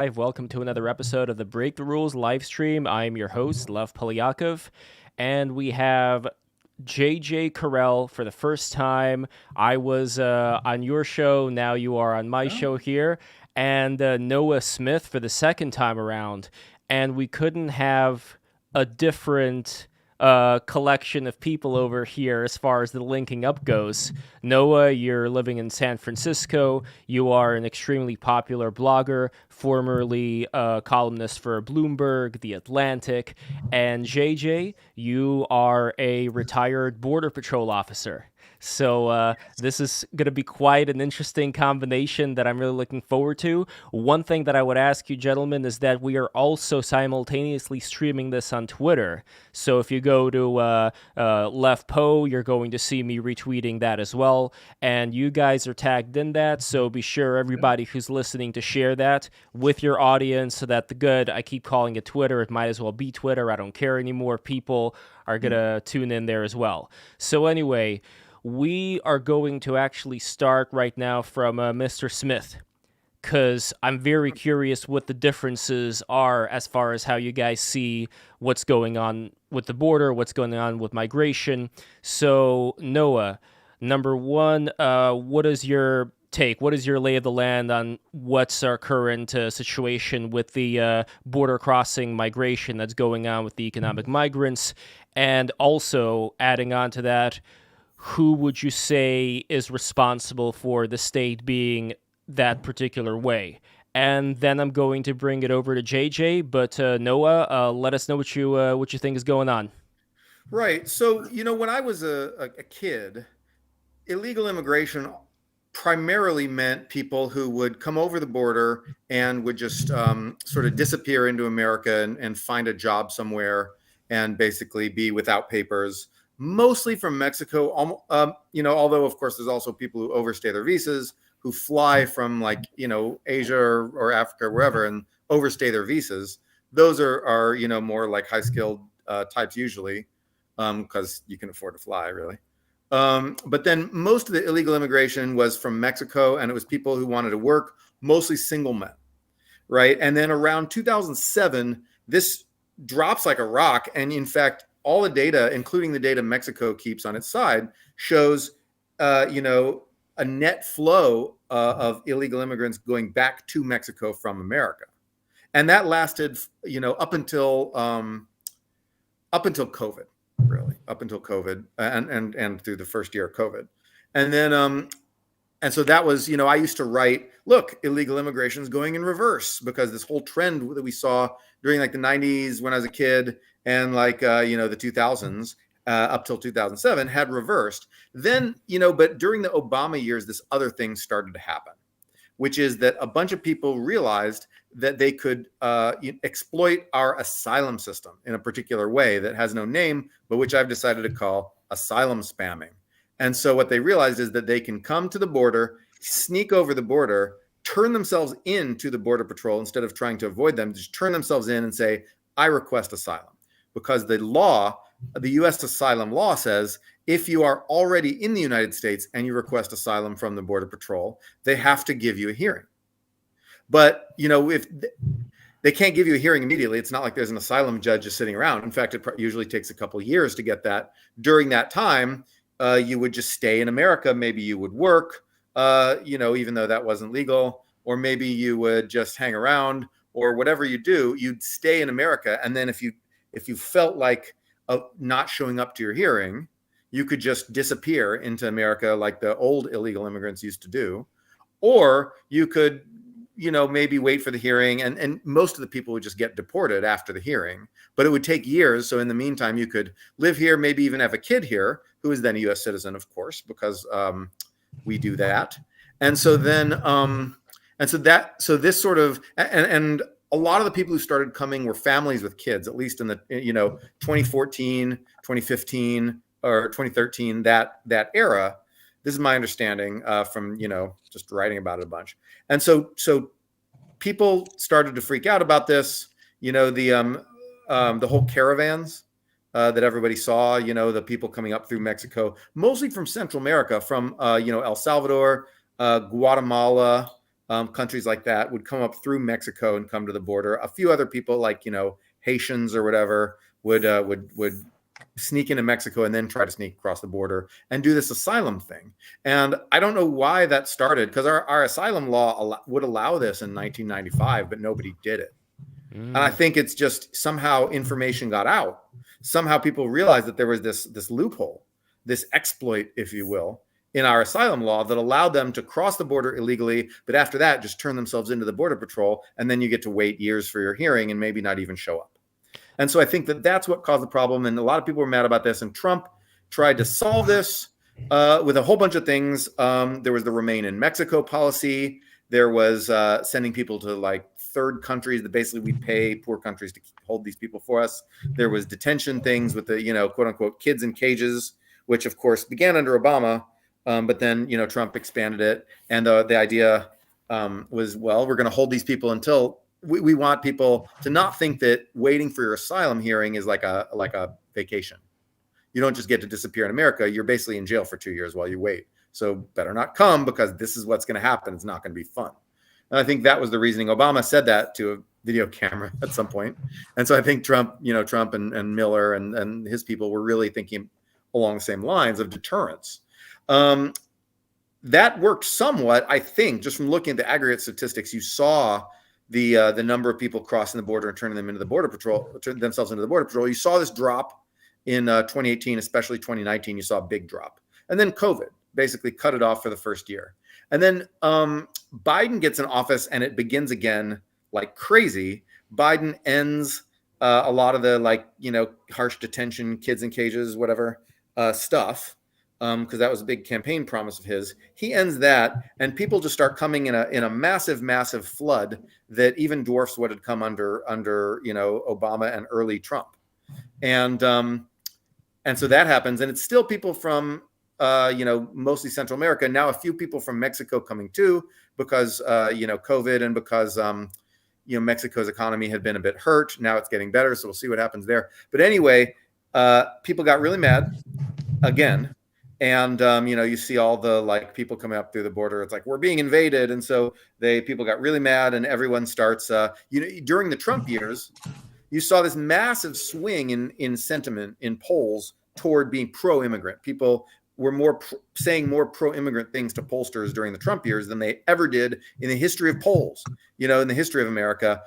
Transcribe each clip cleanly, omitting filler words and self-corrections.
Hi, welcome to another episode of the Break the Rules live stream. I'm your host, Lev Polyakov, and we have J.J. Carrell for the first time. I was on your show, now you are on my show here, and Noah Smith for the second time around. And we couldn't have a different collection of people over here as far as the linking up goes. Noah, you're living in San Francisco. You are an extremely popular blogger, formerly a columnist for Bloomberg, The Atlantic. And JJ, you are a retired Border Patrol officer. So this is going to be quite an interesting combination that I'm really looking forward to. One thing that I would ask you, gentlemen, is that we are also simultaneously streaming this on Twitter. So if you go to Lev Po, you're going to see me retweeting that as well. And you guys are tagged in that, so be sure everybody who's listening to share that with your audience so that I keep calling it Twitter, it might as well be Twitter, I don't care anymore. People are going to tune in there as well. So anyway, we are going to actually start right now from Mr. Smith, because I'm very curious what the differences are as far as how you guys see what's going on with the border, what's going on with migration. So, Noah, number one, what is your take? What is your lay of the land on what's our current situation with the border crossing migration that's going on with the economic migrants? And also, adding on to that, who would you say is responsible for the state being that particular way? And then I'm going to bring it over to JJ. But Noah, let us know what you think is going on. Right. So, when I was a kid, illegal immigration primarily meant people who would come over the border and would just sort of disappear into America and find a job somewhere and basically be without papers, mostly from Mexico. Although, of course, there's also people who overstay their visas, who fly from Asia or Africa or wherever and overstay their visas. Those are more like high skilled types usually, because you can afford to fly, really. But then most of the illegal immigration was from Mexico, and it was people who wanted to work, mostly single men, right? And then around 2007, this drops like a rock. And in fact, all the data, including the data Mexico keeps on its side, shows, a net flow of illegal immigrants going back to Mexico from America. And that lasted, up until COVID, really, up until COVID and through the first year of COVID. And then, and so that was, I used to write, look, illegal immigration is going in reverse, because this whole trend that we saw during like the 90s when I was a kid and the 2000s up till 2007 had reversed. Then, but during the Obama years, this other thing started to happen, which is that a bunch of people realized that they could exploit our asylum system in a particular way that has no name, but which I've decided to call asylum spamming. And so what they realized is that they can come to the border, sneak over the border, turn themselves into the Border Patrol instead of trying to avoid them, just turn themselves in and say, I request asylum. Because the U.S. asylum law says, if you are already in the United States and you request asylum from the Border Patrol, they have to give you a hearing. But, if they can't give you a hearing immediately, it's not like there's an asylum judge just sitting around. In fact, it usually takes a couple of years to get that. During that time, you would just stay in America. Maybe you would work, even though that wasn't legal, or maybe you would just hang around, or whatever you do, you'd stay in America. And then if you felt like not showing up to your hearing, you could just disappear into America like the old illegal immigrants used to do. Or you could, maybe wait for the hearing. And most of the people would just get deported after the hearing. But it would take years. So in the meantime, you could live here, maybe even have a kid here, who is then a U.S. citizen, of course, because we do that. And so then, so this sort of, and a lot of the people who started coming were families with kids, at least in the 2014, 2015, or 2013, that era. This is my understanding from just writing about it a bunch. And so people started to freak out about this. The whole caravans that everybody saw. The people coming up through Mexico, mostly from Central America, from El Salvador, Guatemala, countries like that would come up through Mexico and come to the border. A few other people, like Haitians or whatever, would sneak into Mexico and then try to sneak across the border and do this asylum thing. And I don't know why that started, because our asylum law would allow this in 1995, but nobody did it. And I think it's just somehow information got out. Somehow people realized that there was this loophole, this exploit, if you will, in our asylum law that allowed them to cross the border illegally, but after that, just turn themselves into the Border Patrol, and then you get to wait years for your hearing and maybe not even show up. And so I think that that's what caused the problem, and a lot of people were mad about this, and Trump tried to solve this with a whole bunch of things. There was the Remain in Mexico policy. There was sending people to like third countries that basically we pay poor countries to hold these people for us. There was detention things with the, quote unquote, kids in cages, which of course began under Obama. But then, Trump expanded it. And the idea was, well, we're going to hold these people until we want people to not think that waiting for your asylum hearing is like a vacation. You don't just get to disappear in America. You're basically in jail for 2 years while you wait. So better not come, because this is what's going to happen. It's not going to be fun. And I think that was the reasoning. Obama said that to a video camera at some point. And so I think Trump and Miller and his people were really thinking along the same lines of deterrence. That worked somewhat, I think, just from looking at the aggregate statistics. You saw the number of people crossing the border and turning them into the Border Patrol, turning themselves into the Border Patrol. You saw this drop in 2018, especially 2019. You saw a big drop, and then COVID basically cut it off for the first year. And then Biden gets in office, and it begins again like crazy. Biden ends a lot of the harsh detention, kids in cages, whatever stuff. Because that was a big campaign promise of his. He ends that, and people just start coming in a massive, massive flood that even dwarfs what had come under Obama and early Trump, and so that happens, and it's still people from mostly Central America. Now a few people from Mexico coming too, because COVID, and because Mexico's economy had been a bit hurt. Now it's getting better, so we'll see what happens there. But anyway, people got really mad again. And, you see all the people coming up through the border. It's like, we're being invaded. And so people got really mad, and everyone starts, during the Trump years, you saw this massive swing in sentiment in polls toward being pro-immigrant. People were saying more pro-immigrant things to pollsters during the Trump years than they ever did in the history of polls, in the history of America.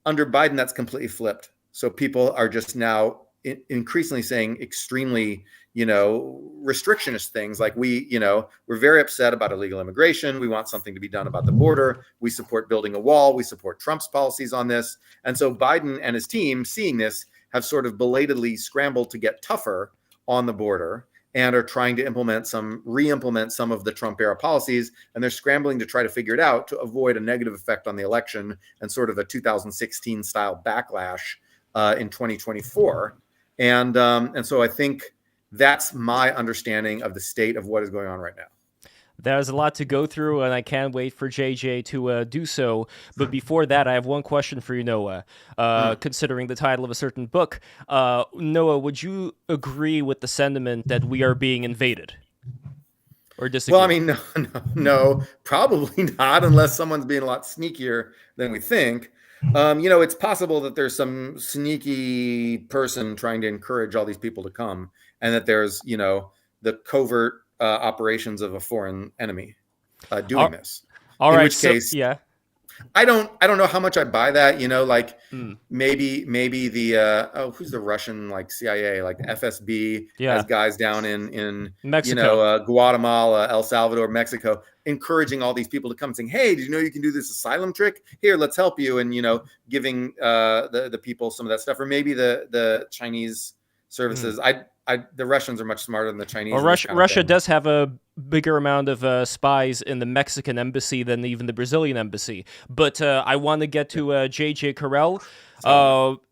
Under Biden, that's completely flipped. So people are just now increasingly saying extremely, restrictionist things like we're very upset about illegal immigration. We want something to be done about the border. We support building a wall. We support Trump's policies on this. And so Biden and his team, seeing this, have sort of belatedly scrambled to get tougher on the border and are trying to re-implement some of the Trump era policies. And they're scrambling to try to figure it out to avoid a negative effect on the election and sort of a 2016 style backlash in 2024. And so I think that's my understanding of the state of what is going on right now. There's a lot to go through, and I can't wait for JJ to do so. But before that, I have one question for you, Noah. Considering the title of a certain book, Noah, would you agree with the sentiment that we are being invaded? Or disagree? Well, I mean, no, probably not, unless someone's being a lot sneakier than we think. It's possible that there's some sneaky person trying to encourage all these people to come, and that there's, the covert operations of a foreign enemy doing this. All in right, which case, yeah. I don't know how much I buy that. Maybe the who's the Russian CIA, FSB has guys down in Mexico, Guatemala, El Salvador, Mexico, encouraging all these people to come, saying, "Hey, did you know you can do this asylum trick? Here, let's help you," and giving the people some of that stuff, or maybe the Chinese services. The Russians are much smarter than the Chinese. Well, Russia does have a bigger amount of spies in the Mexican embassy than even the Brazilian embassy. But I want to get to J.J. Carrell.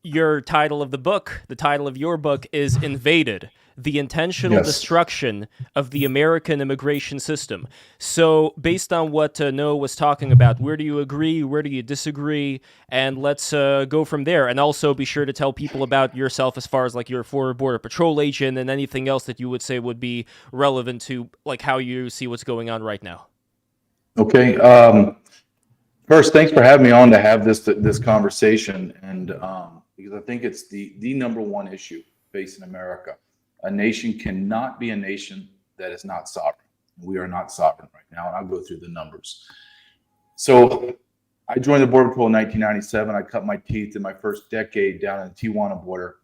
Your title of the book, the title of your book is Invaded: The Intentional Destruction of the American Immigration System. So based on what Noah was talking about, where do you agree? Where do you disagree? And let's go from there. And also be sure to tell people about yourself as far as you're a former Border Patrol agent and anything else that you would say would be relevant to how you see what's going on right now. Okay. First, thanks for having me on to have this conversation, and because I think it's the number one issue facing America. A nation cannot be a nation that is not sovereign. We are not sovereign right now, and I'll go through the numbers. So I joined the Border Patrol in 1997. I cut my teeth in my first decade down in the Tijuana border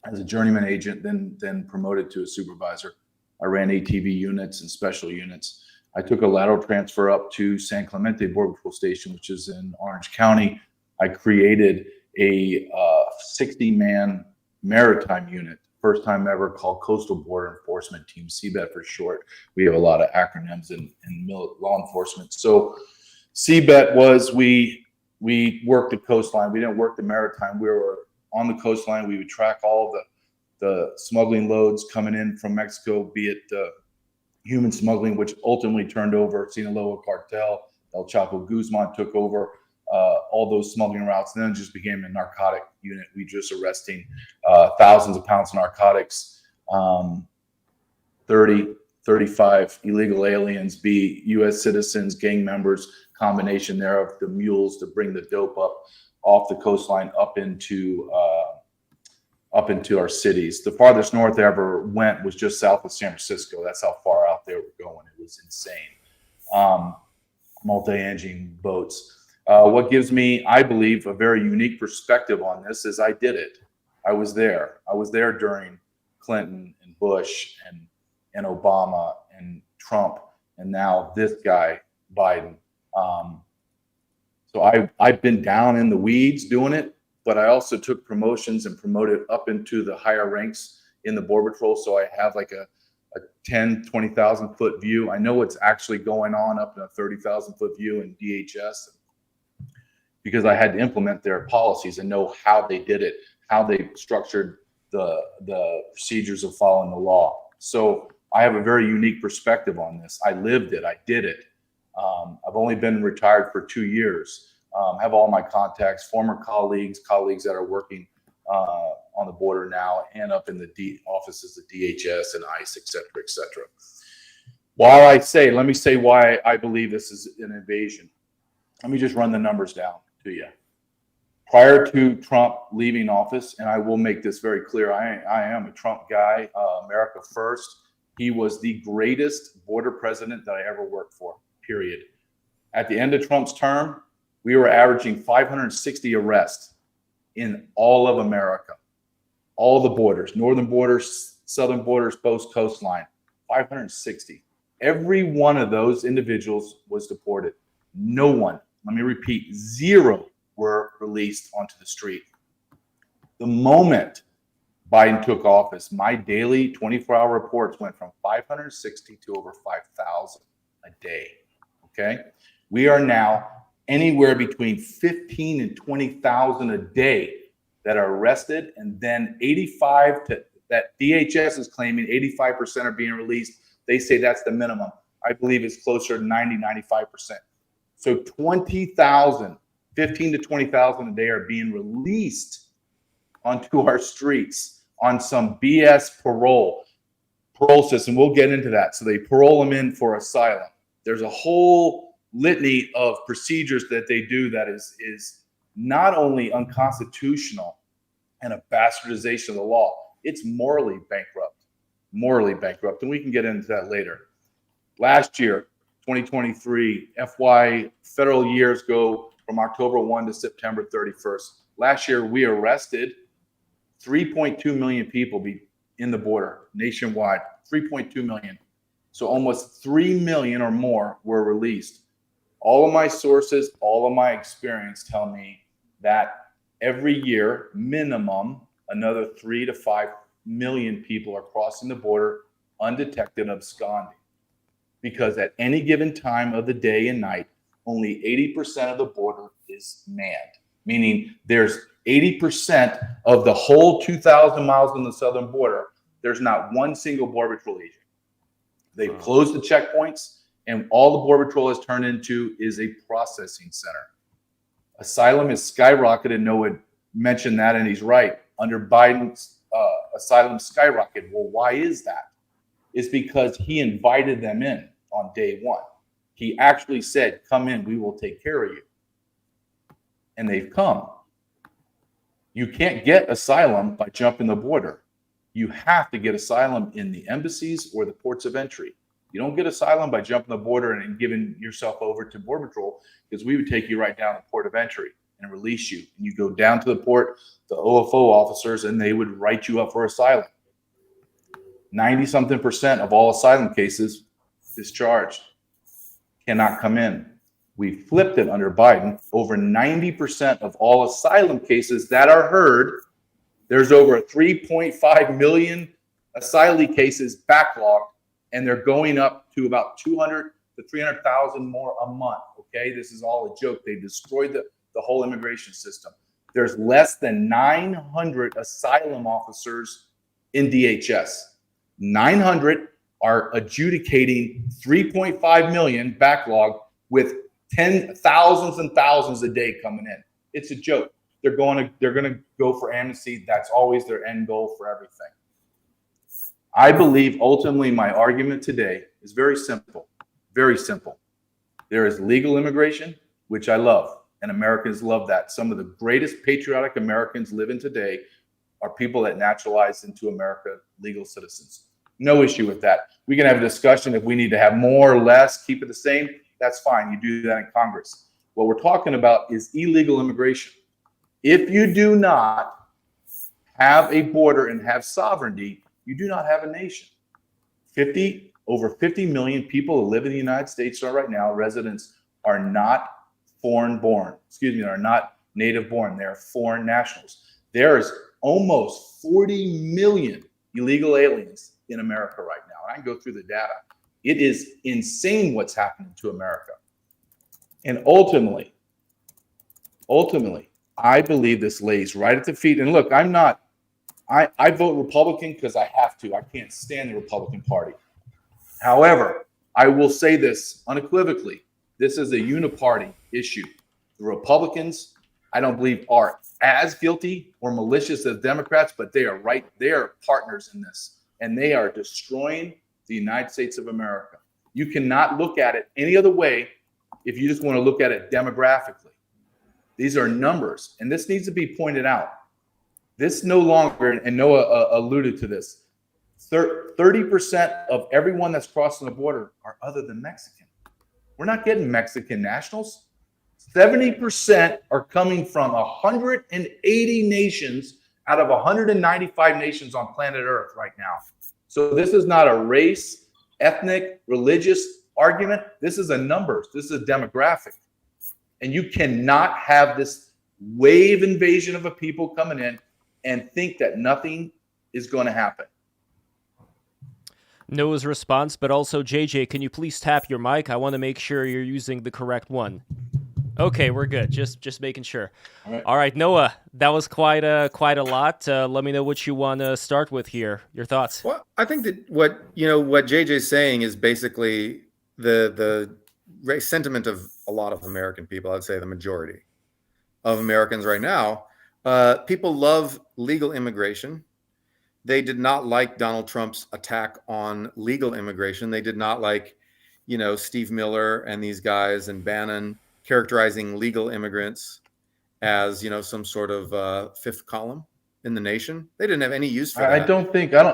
as a journeyman agent, then promoted to a supervisor. I ran ATV units and special units. I took a lateral transfer up to San Clemente Border Patrol Station, which is in Orange County. I created a 60-man maritime unit, first time ever, called Coastal Border Enforcement Team, CBET for short. We have a lot of acronyms in law enforcement. So CBET was we worked the coastline. We didn't work the maritime. We were on the coastline. We would track all the smuggling loads coming in from Mexico, be it human smuggling, which ultimately turned over Sinaloa cartel. El Chapo Guzman took over all those smuggling routes, and then it just became a narcotic unit. We just arresting thousands of pounds of narcotics, 35 illegal aliens, be U.S. citizens, gang members, combination thereof, the mules to bring the dope up off the coastline up into our cities. The farthest north I ever went was just south of San Francisco. That's how far out there we're going. It was insane. Multi-engine boats. What gives me, I believe, a very unique perspective on this is I did it. I was there. I was there during Clinton and Bush and Obama and Trump, and now this guy, Biden. So I've been down in the weeds doing it, but I also took promotions and promoted up into the higher ranks in the Border Patrol. So I have like a 10, 20,000 foot view. I know what's actually going on up in a 30,000 foot view in DHS because I had to implement their policies and know how they did it, how they structured the procedures of following the law. So I have a very unique perspective on this. I lived it. I did it. I've only been retired for 2 years. Have all my contacts, former colleagues that are working on the border now and up in the offices of DHS and ICE, et cetera, et cetera. Let me say why I believe this is an invasion. Let me just run the numbers down to you. Prior to Trump leaving office, and I will make this very clear, I am a Trump guy, America first. He was the greatest border president that I ever worked for, period. At the end of Trump's term, we were averaging 560 arrests in all of America, all the borders, northern borders, southern borders, both coastline, 560. Every one of those individuals was deported. No one, let me repeat, zero were released onto the street. The moment Biden took office, my daily 24-hour reports went from 560 to over 5,000 a day. Okay, we are now anywhere between 15 and 20,000 a day that are arrested, and then 85 to that DHS is claiming 85% are being released. They say that's the minimum. I believe it's closer to 90, 95%. So 20,000, 15 to 20,000 a day are being released onto our streets on some BS parole system. We'll get into that. So they parole them in for asylum. There's a whole litany of procedures that they do that is not only unconstitutional and a bastardization of the law, it's morally bankrupt, and we can get into that later. Last year, 2023, FY federal years go from October 1 to September 31st. Last year, we arrested 3.2 million people in the border nationwide, 3.2 million. So almost 3 million or more were released. All of my sources, all of my experience tell me that every year, minimum, another 3 to 5 million people are crossing the border undetected, absconding. Because at any given time of the day and night, only 80% of the border is manned, meaning there's 80% of the whole 2,000 miles on the southern border, there's not one single Border Patrol agent. They've closed the checkpoints, and all the Border Patrol has turned into is a processing center. Asylum is skyrocketed. Noah mentioned that, and he's right. Under Biden's asylum skyrocketed. Well, why is that? It's because he invited them in on day one. He actually said, come in, we will take care of you. and they've come. You can't get asylum by jumping the border. You have to get asylum in the embassies or the ports of entry. You don't get asylum by jumping the border and giving yourself over to Border Patrol, because we would take you right down the port of entry and release you. And you go down to the port, the OFO officers, and they would write you up for asylum. 90-something% of all asylum cases discharged, cannot come in. We flipped it under Biden. Over 90% of all asylum cases that are heard, there's over 3.5 million asylee cases backlogged, and they're going up to about 200 to 300,000 more a month. Okay, this is all a joke. They destroyed the whole immigration system. There's less than 900 asylum officers in DHS. 900 are adjudicating 3.5 million backlog, with thousands and thousands a day coming in. It's a joke. They're going to go for amnesty. That's always their end goal for everything. I believe ultimately my argument today is very simple. Very simple. There is legal immigration, which I love, and Americans love that. Some of the greatest patriotic Americans living today are people that naturalized into America, legal citizens. No issue with that. We can have a discussion if we need to have more or less, keep it the same. That's fine. You do that in Congress. What we're talking about is illegal immigration. If you do not have a border and have sovereignty, you do not have a nation. Over 50 million people who live in the United States right now, residents, are not foreign born. Are not native born. They're foreign nationals. There's almost 40 million illegal aliens in America right now. And I can go through the data. It is insane what's happening to America. And ultimately, I believe this lays right at the feet. And look, I vote Republican because I have to. I can't stand the Republican Party. However, I will say this unequivocally. This is a uniparty issue. The Republicans, I don't believe, are as guilty or malicious as Democrats, but they are right. They are partners in this, and they are destroying the United States of America. You cannot look at it any other way if you just want to look at it demographically. These are numbers, and this needs to be pointed out. This no longer, and Noah alluded to this, 30% of everyone that's crossing the border are other than Mexican. We're not getting Mexican nationals. 70% are coming from 180 nations out of 195 nations on planet Earth right now. So this is not a race, ethnic, religious argument. This is a numbers. This is a demographic. And you cannot have this wave invasion of a people coming in and think that nothing is going to happen. Noah's response, but also JJ, can you please tap your mic? I want to make sure you're using the correct one. Okay, we're good. Just making sure. All right, Noah, that was quite a lot. Let me know what you want to start with here. Your thoughts? Well, I think that what JJ's saying is basically the sentiment of a lot of American people. I'd say the majority of Americans right now. People love legal immigration. They did not like Donald Trump's attack on legal immigration. They did not like, Steve Miller and these guys and Bannon characterizing legal immigrants as, some sort of fifth column in the nation. They didn't have any use for that.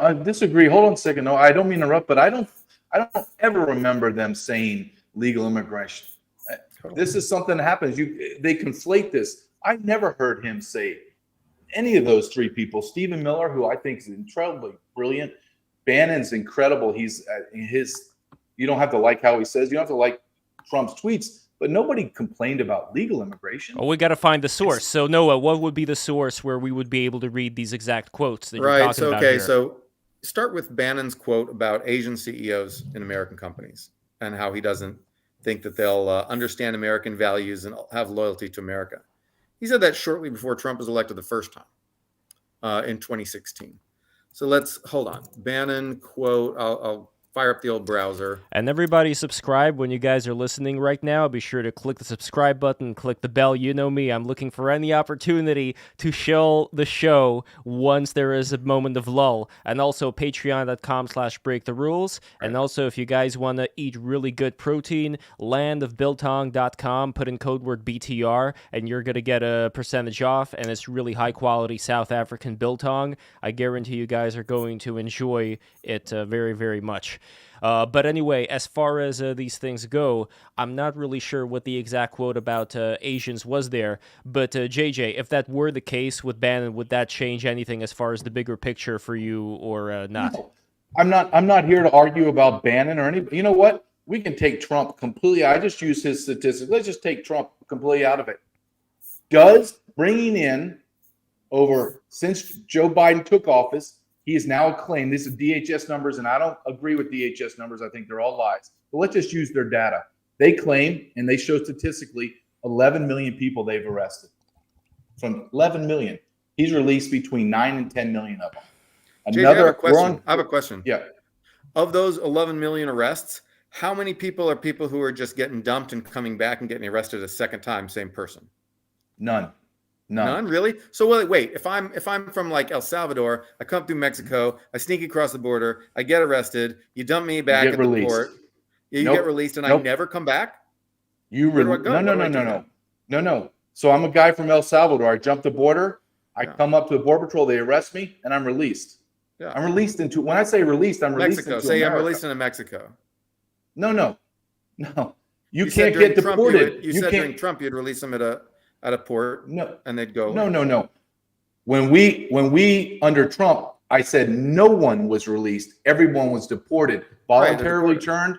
I disagree. Hold on a second. No, I don't mean to interrupt, but I don't ever remember them saying legal immigration. Totally. This is something that happens. They conflate this. I never heard him say any of those three people. Stephen Miller, who I think is incredibly brilliant. Bannon's incredible. You don't have to like how he says. You don't have to like Trump's tweets. But nobody complained about legal immigration. Well, we got to find the source. So, Noah, what would be the source where we would be able to read these exact quotes that you're talking about here? So start with Bannon's quote about Asian CEOs in American companies and how he doesn't think that they'll understand American values and have loyalty to America. He said that shortly before Trump was elected the first time in 2016. So let's hold on. Bannon quote. I'll Fire up the old browser. And everybody subscribe when you guys are listening right now. Be sure to click the subscribe button, click the bell. You know me. I'm looking for any opportunity to show the show once there is a moment of lull. And also patreon.com/breaktherules. And also, if you guys want to eat really good protein, landofbiltong.com, put in code word BTR, and you're going to get a percentage off. And it's really high quality South African biltong. I guarantee you guys are going to enjoy it very, very much. But anyway, as far as these things go, I'm not really sure what the exact quote about Asians was there. But JJ, if that were the case with Bannon, would that change anything as far as the bigger picture for you or not? No, I'm not here to argue about Bannon or any. You know what? We can take Trump completely. I just use his statistics. Let's just take Trump completely out of it. Does bringing in since Joe Biden took office, he is now claimed, this is DHS numbers, and I don't agree with DHS numbers. I think they're all lies. But let's just use their data. They claim, and they show statistically, 11 million people they've arrested. From 11 million, he's released between 9 and 10 million of them. JJ, I have a question. Yeah. Of those 11 million arrests, how many people are people who are just getting dumped and coming back and getting arrested a second time, same person? None. Really? So wait. If I'm from like El Salvador, I come through Mexico, I sneak across the border, I get arrested, you dump me back at the port, you get released, and I never come back. Where do I go? No. So I'm a guy from El Salvador. I jump the border, I come up to the Border Patrol, they arrest me, and I'm released. Yeah. I'm released into. When I say released, I'm released Mexico. into Say America. I'm released into Mexico. No. You can't get deported. You said during Trump you'd release them at a port. No, and they'd go. No. When we under Trump, I said no one was released. Everyone was deported, voluntarily returned.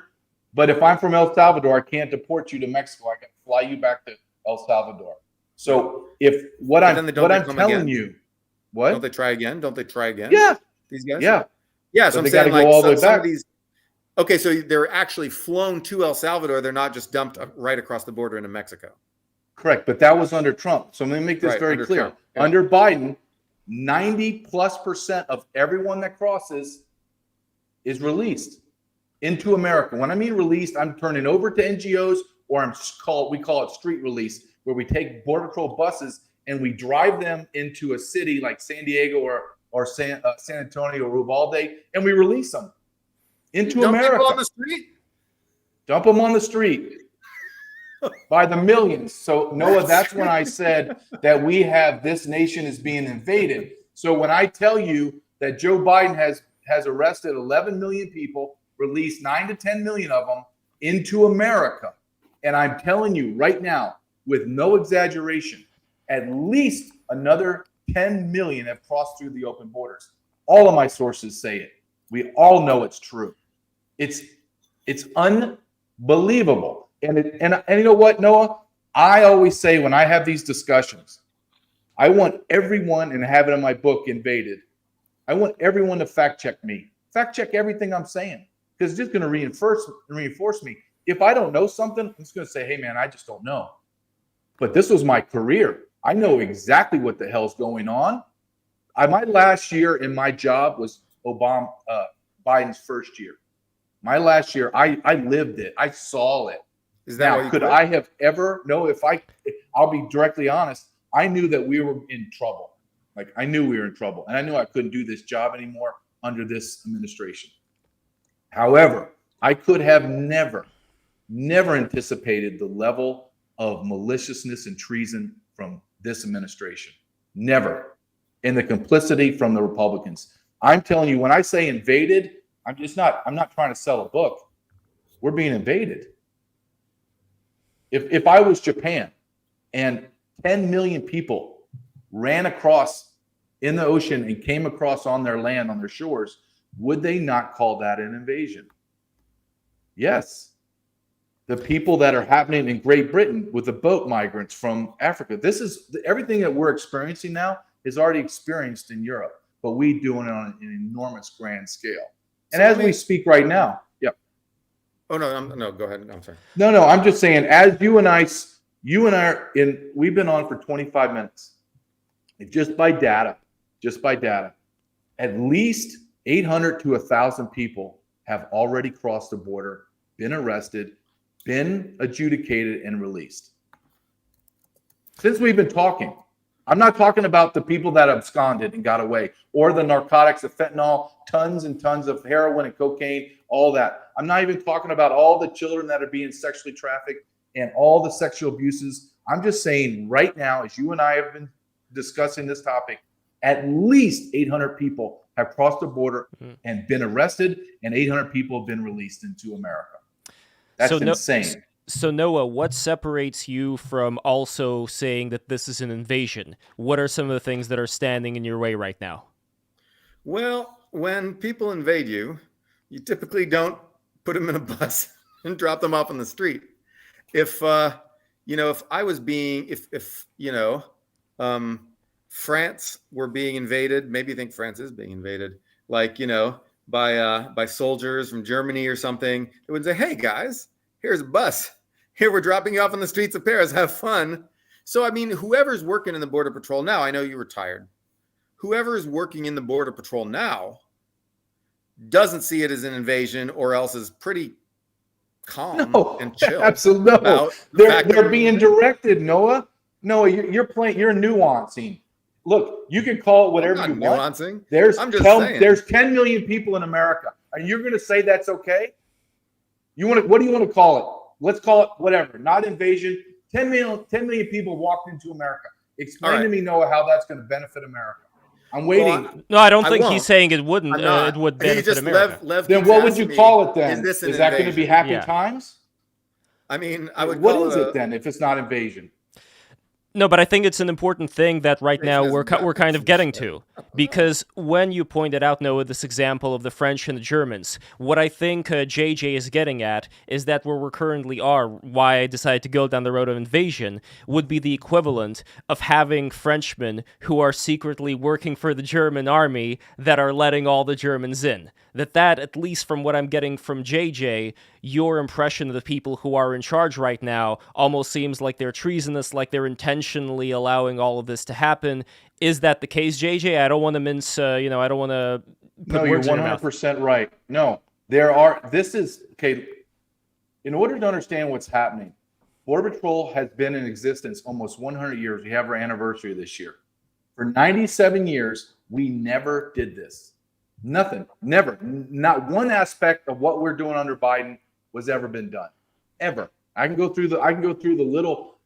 But if I'm from El Salvador, I can't deport you to Mexico. I can fly you back to El Salvador. So if what I'm telling you, what? Don't they try again? Yeah. These guys. Yeah. So I'm they saying got to go all the way some back. of these. Okay, so they're actually flown to El Salvador. They're not just dumped right across the border into Mexico. Correct, but that was under Trump. So let me make this very clear. Trump, yeah. Under Biden, 90+% of everyone that crosses is released into America. When I mean released, I'm turning over to NGOs, or we call it street release, where we take Border Patrol buses and we drive them into a city like San Diego or San Antonio or Uvalde, and we release them into America. Dump people on the street? Dump them on the street. By the millions. So Noah, that's when I said that this nation is being invaded. So when I tell you that Joe Biden has arrested 11 million people, released 9 to 10 million of them into America, and I'm telling you right now, with no exaggeration, at least another 10 million have crossed through the open borders. All of my sources say it. We all know it's true. It's unbelievable. And you know what, Noah? I always say when I have these discussions, I want everyone, and I have it in my book, Invaded, I want everyone to fact check me. Fact check everything I'm saying, because it's just going to reinforce me. If I don't know something, I'm just going to say, hey, man, I just don't know. But this was my career. I know exactly what the hell's going on. My last year in my job was Biden's first year. My last year, I lived it. I saw it. Is that now, could I have ever? No, I'll be directly honest. I knew that we were in trouble. Like I knew we were in trouble, and I knew I couldn't do this job anymore under this administration. However, I could have never anticipated the level of maliciousness and treason from this administration. Never. And the complicity from the Republicans. I'm telling you, when I say invaded, I'm not trying to sell a book. We're being invaded. If I was Japan and 10 million people ran across in the ocean and came across on their land, on their shores, would they not call that an invasion? Yes. The people that are happening in Great Britain with the boat migrants from Africa. This is everything that we're experiencing now is already experienced in Europe, but we doing it on an enormous grand scale. And as we speak right now, yeah. Oh no, go ahead. I'm sorry. No, I'm just saying, as you and I we've been on for 25 minutes. Just by data, at least 800 to 1,000 people have already crossed the border, been arrested, been adjudicated, and released. Since we've been talking, I'm not talking about the people that absconded and got away, or the narcotics, the fentanyl, tons and tons of heroin and cocaine, all that. I'm not even talking about all the children that are being sexually trafficked and all the sexual abuses. I'm just saying right now, as you and I have been discussing this topic, at least 800 people have crossed the border and been arrested, and 800 people have been released into America. That's insane. So Noah, what separates you from also saying that this is an invasion? What are some of the things that are standing in your way right now? Well, when people invade you, you typically don't put them in a bus and drop them off on the street. If if I was being, if France were being invaded, maybe you think France is being invaded, by soldiers from Germany or something, it would say, "Hey guys, here's a bus. Here, we're dropping you off on the streets of Paris. Have fun." So, I mean, whoever's working in the Border Patrol now, I know you retired. Whoever is working in the Border Patrol now doesn't see it as an invasion, or else is pretty calm and chill. Absolutely. No. They're being directed, Noah. Noah, you're nuancing. Look, you can call it whatever you want. Nuancing. Saying. There's 10 million people in America. Are you going to say that's okay? What do you want to call it? Let's call it whatever. Not invasion. 10 million people walked into America. Explain to me, Noah, how that's going to benefit America. I'm waiting. Well, no, I don't think he's saying it wouldn't. It would benefit America. Then what would you call it then? Is that going to be happy times? I mean, I would. What is it then if it's not invasion? No, but I think it's an important thing that right now we're kind of getting to, because when you pointed out, Noah, this example of the French and the Germans, what I think JJ is getting at is that where we currently are, why I decided to go down the road of invasion, would be the equivalent of having Frenchmen who are secretly working for the German army that are letting all the Germans in. That, at least from what I'm getting from JJ, your impression of the people who are in charge right now almost seems like they're treasonous, like they're intentionally allowing all of this to happen. Is that the case, JJ? I don't want to mince, I don't want to put words in your mouth. You're 100% right. No, in order to understand what's happening, Border Patrol has been in existence almost 100 years. We have our anniversary this year. For 97 years, we never did this. Nothing, never. Not one aspect of what we're doing under Biden was ever been done, ever. I can go through the little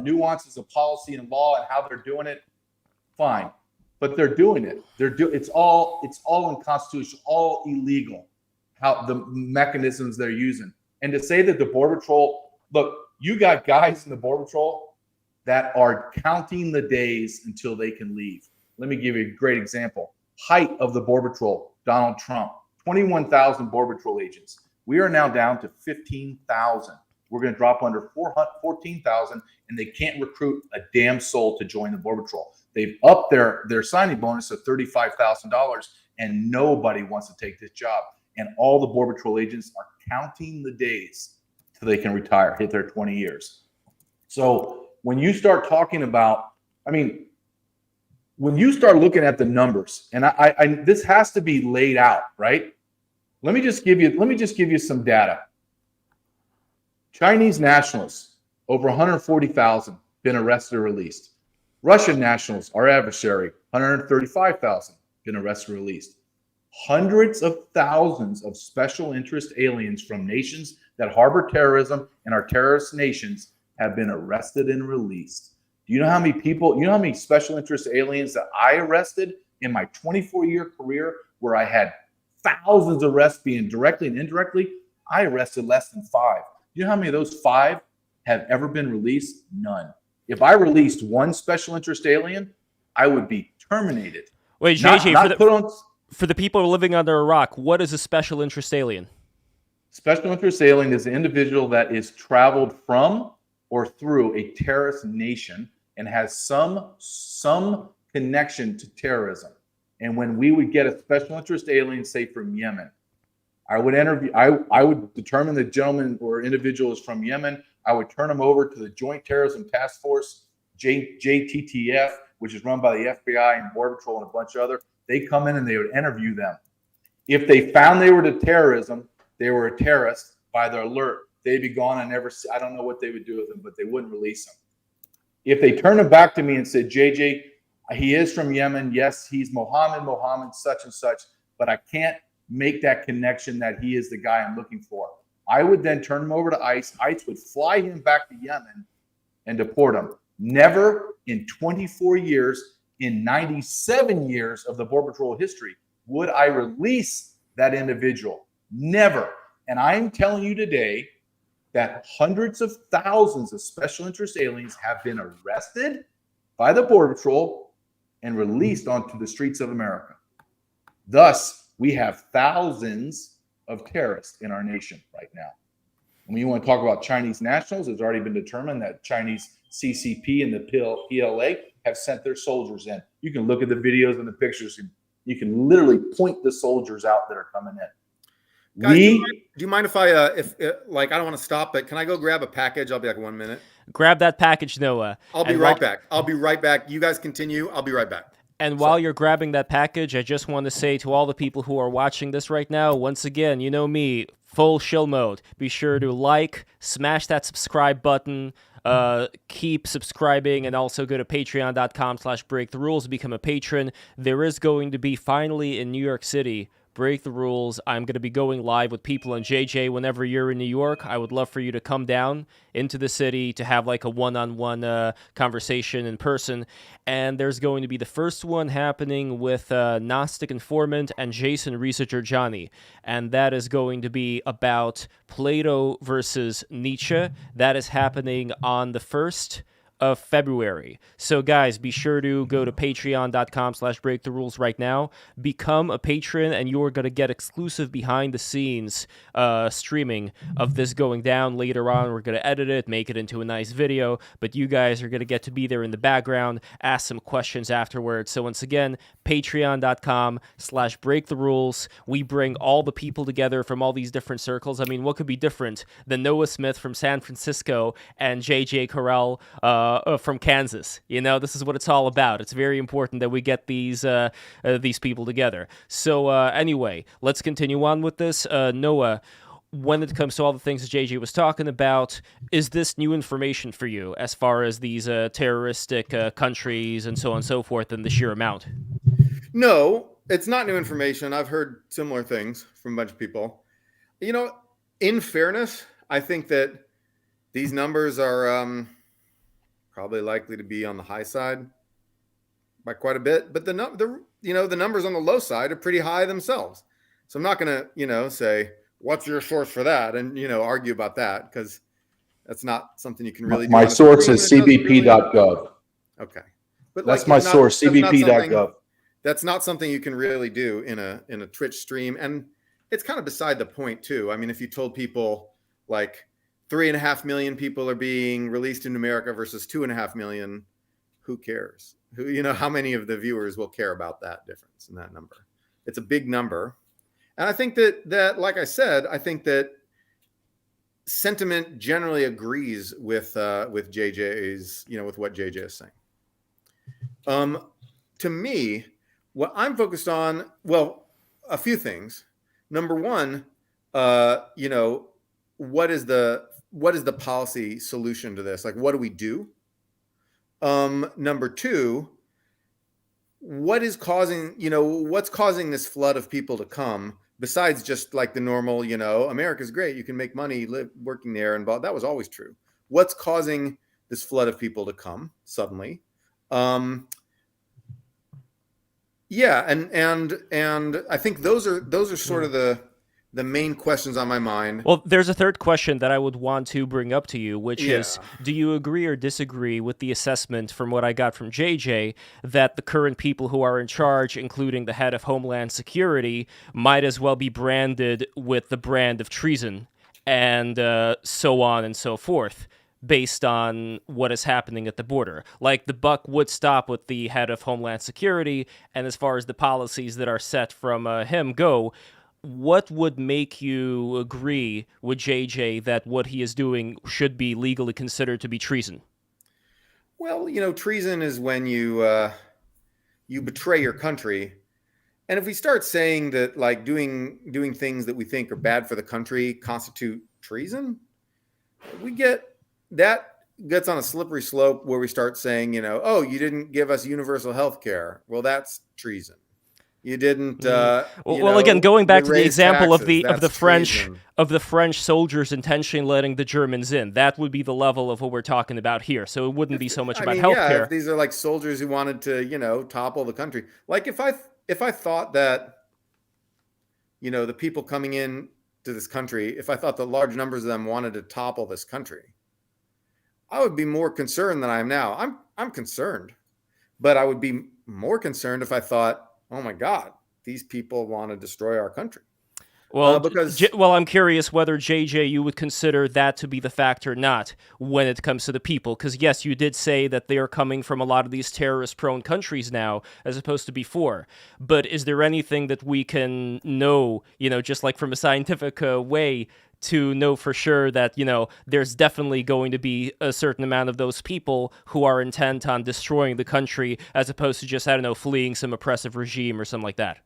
nuances of policy and law and how they're doing it. Fine, but they're doing it. It's all unconstitutional, all illegal. How the mechanisms they're using, and to say that the Border Patrol, look, you got guys in the Border Patrol that are counting the days until they can leave. Let me give you a great example. Height of the Border Patrol, Donald Trump, 21,000 Border Patrol agents. We are now down to 15,000. We're going to drop under 14,000, and they can't recruit a damn soul to join the Border Patrol. They've upped their signing bonus to $35,000, and nobody wants to take this job. And all the Border Patrol agents are counting the days till they can retire, hit their 20 years. So when you start talking about, when you start looking at the numbers, and I this has to be laid out, right? Let me just give you some data. Chinese nationals, over 140,000, been arrested or released. Russian nationals, our adversary, 135,000, been arrested or released. Hundreds of thousands of special interest aliens from nations that harbor terrorism and are terrorist nations have been arrested and released. Do you know how many special interest aliens that I arrested in my 24-year career, where I had thousands of arrests being directly and indirectly? I arrested less than 5. Do you know how many of those 5 have ever been released? None. If I released one special interest alien, I would be terminated. Wait, JJ, for the people living under a rock, what is a special interest alien? Special interest alien is an individual that is traveled from or through a terrorist nation and has some connection to terrorism. And when we would get a special interest alien, say from Yemen, I would determine the gentleman or individual is from Yemen. I would turn them over to the Joint Terrorism Task Force, JTTF, which is run by the FBI and Border Patrol and a bunch of other. They come in and they would interview them. If they found they were a terrorist by their alert, they'd be gone. I don't know what they would do with them, but they wouldn't release them. If they turned him back to me and said, JJ, he is from Yemen. Yes, he's Mohammed, such and such, but I can't make that connection that he is the guy I'm looking for. I would then turn him over to ICE. ICE would fly him back to Yemen and deport him. Never in 24 years, in 97 years of the Border Patrol history, would I release that individual. Never. And I'm telling you today that hundreds of thousands of special interest aliens have been arrested by the Border Patrol and released onto the streets of America. Thus, we have thousands of terrorists in our nation right now. When you want to talk about Chinese nationals, it's already been determined that Chinese CCP and the PLA have sent their soldiers in. You can look at the videos and the pictures. You can literally point the soldiers out that are coming in. Guys, do you mind if I I don't want to stop, but can I go grab a package? I'll be like 1 minute. Grab that package, Noah. I'll be right back. You guys continue. I'll be right back. And while you're grabbing that package, I just want to say to all the people who are watching this right now, once again, you know me, full shill mode. Be sure to like, smash that subscribe button, keep subscribing, and also go to patreon.com/breaktherules to become a patron. There is going to be finally in New York City, Break the Rules. I'm going to be going live with people on JJ whenever you're in New York. I would love for you to come down into the city to have like a one-on-one conversation in person. And there's going to be the first one happening with Gnostic Informant and Jason Researcher Johnny. And that is going to be about Plato versus Nietzsche. That is happening on the 1st of February. So guys, be sure to go to patreon.com/breaktherules right now. Become a patron and you're going to get exclusive behind the scenes streaming of this going down later on. We're going to edit it, make it into a nice video, but you guys are going to get to be there in the background, ask some questions afterwards. So once again, patreon.com/breaktherules. We bring all the people together from all these different circles. I mean, what could be different than Noah Smith from San Francisco and J.J. Carrell from Kansas? You know, this is what it's all about. It's very important that we get these people together. So anyway, let's continue on with this. Noah, when it comes to all the things that JJ was talking about, is this new information for you as far as these terroristic countries and so on and so forth and the sheer amount? No, it's not new information. I've heard similar things from a bunch of people. You know, in fairness, I think that these numbers are probably likely to be on the high side by quite a bit, but the numbers on the low side are pretty high themselves. So I'm not going to, say, what's your source for that? And, argue about that, because that's not something you can really do. My source is cbp.gov. Okay. But that's my source, cbp.gov. That's not something you can really do in a Twitch stream. And it's kind of beside the point too. I mean, if you told people like 3.5 million people are being released in America versus 2.5 million, who cares? How many of the viewers will care about that difference in that number? It's a big number. And I think that like I said, I think that sentiment generally agrees with JJ's, with what JJ is saying. To me, what I'm focused on, well, a few things. Number one, what is the policy solution to this? Like, what do we do? Number two, what's causing this flood of people to come besides just like the normal, America's great, you can make money working there, and that was always true. What's causing this flood of people to come suddenly? Yeah, and I think those are sort of the main questions on my mind. Well, there's a third question that I would want to bring up to you, which is, do you agree or disagree with the assessment from what I got from JJ that the current people who are in charge, including the head of Homeland Security, might as well be branded with the brand of treason and so on and so forth, based on what is happening at the border? Like, the buck would stop with the head of Homeland Security, and as far as the policies that are set from him go, what would make you agree with JJ that what he is doing should be legally considered to be treason? Well, treason is when you betray your country And if we start saying that like doing things that we think are bad for the country constitute treason, we gets on a slippery slope where we start saying, oh, you didn't give us universal health care. Well, that's treason. You didn't, Well, again, going back you to the raised example of taxes. That's treason. the French soldiers intentionally letting the Germans in, that would be the level of what we're talking about here. So it wouldn't be so much about healthcare. If these are like soldiers who wanted to, topple the country. Like if I thought that, the people coming in to this country, if I thought that large numbers of them wanted to topple this country, I would be more concerned than I am now. I'm concerned, but I would be more concerned if I thought, oh my God, these people want to destroy our country. Well, I'm curious whether JJ, you would consider that to be the factor, not when it comes to the people, because yes, you did say that they are coming from a lot of these terrorist-prone countries now, as opposed to before. But is there anything that we can know, just like from a scientific way, to know for sure that, there's definitely going to be a certain amount of those people who are intent on destroying the country, as opposed to just, I don't know, fleeing some oppressive regime or something like that?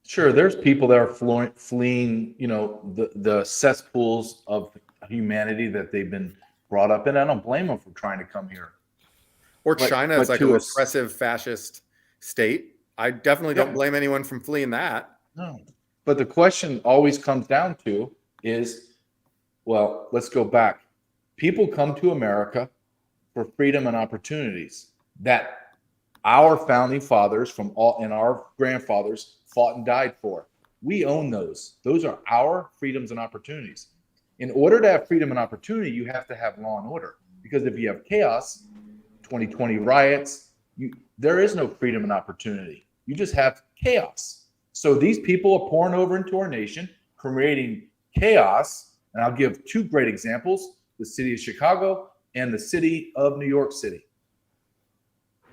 Sure, there's people that are fleeing, the cesspools of humanity that they've been brought up in. I don't blame them for trying to come here. Or China is like a repressive fascist state. I definitely don't blame anyone from fleeing that. No, but the question always comes down to is, well, let's go back. People come to America for freedom and opportunities that our founding fathers and our grandfathers fought and died for. We own those. Those are our freedoms and opportunities. In order to have freedom and opportunity, you have to have law and order. Because if you have chaos, 2020 riots, there is no freedom and opportunity. You just have chaos. So these people are pouring over into our nation, creating chaos. And I'll give two great examples: the city of Chicago and the city of New York City.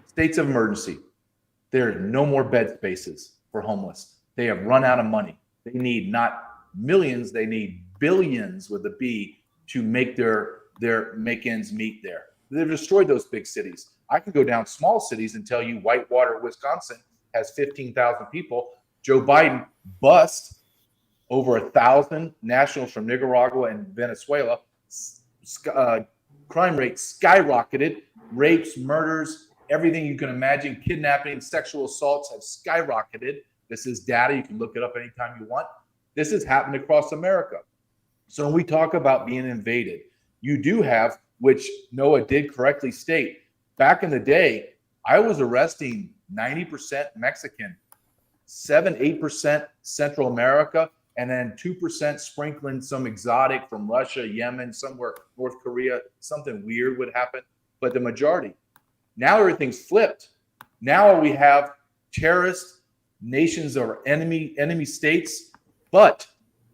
States of emergency. There are no more bed spaces for homeless. They have run out of money. They need not millions, they need billions with a B to make their make ends meet there. They've destroyed those big cities. I can go down small cities and tell you Whitewater, Wisconsin has 15,000 people. Joe Biden bust over 1,000 nationals from Nicaragua and Venezuela. Crime rate skyrocketed. Rapes, murders, everything you can imagine, kidnapping, sexual assaults have skyrocketed. This is data. You can look it up anytime you want. This has happened across America. So when we talk about being invaded, you do have, which Noah did correctly state, back in the day, I was arresting 90% Mexican, 7-8% Central America, and then 2% sprinkling some exotic from Russia, Yemen, somewhere, North Korea, something weird would happen. But the majority. Now everything's flipped. Now we have terrorist nations or enemy states, but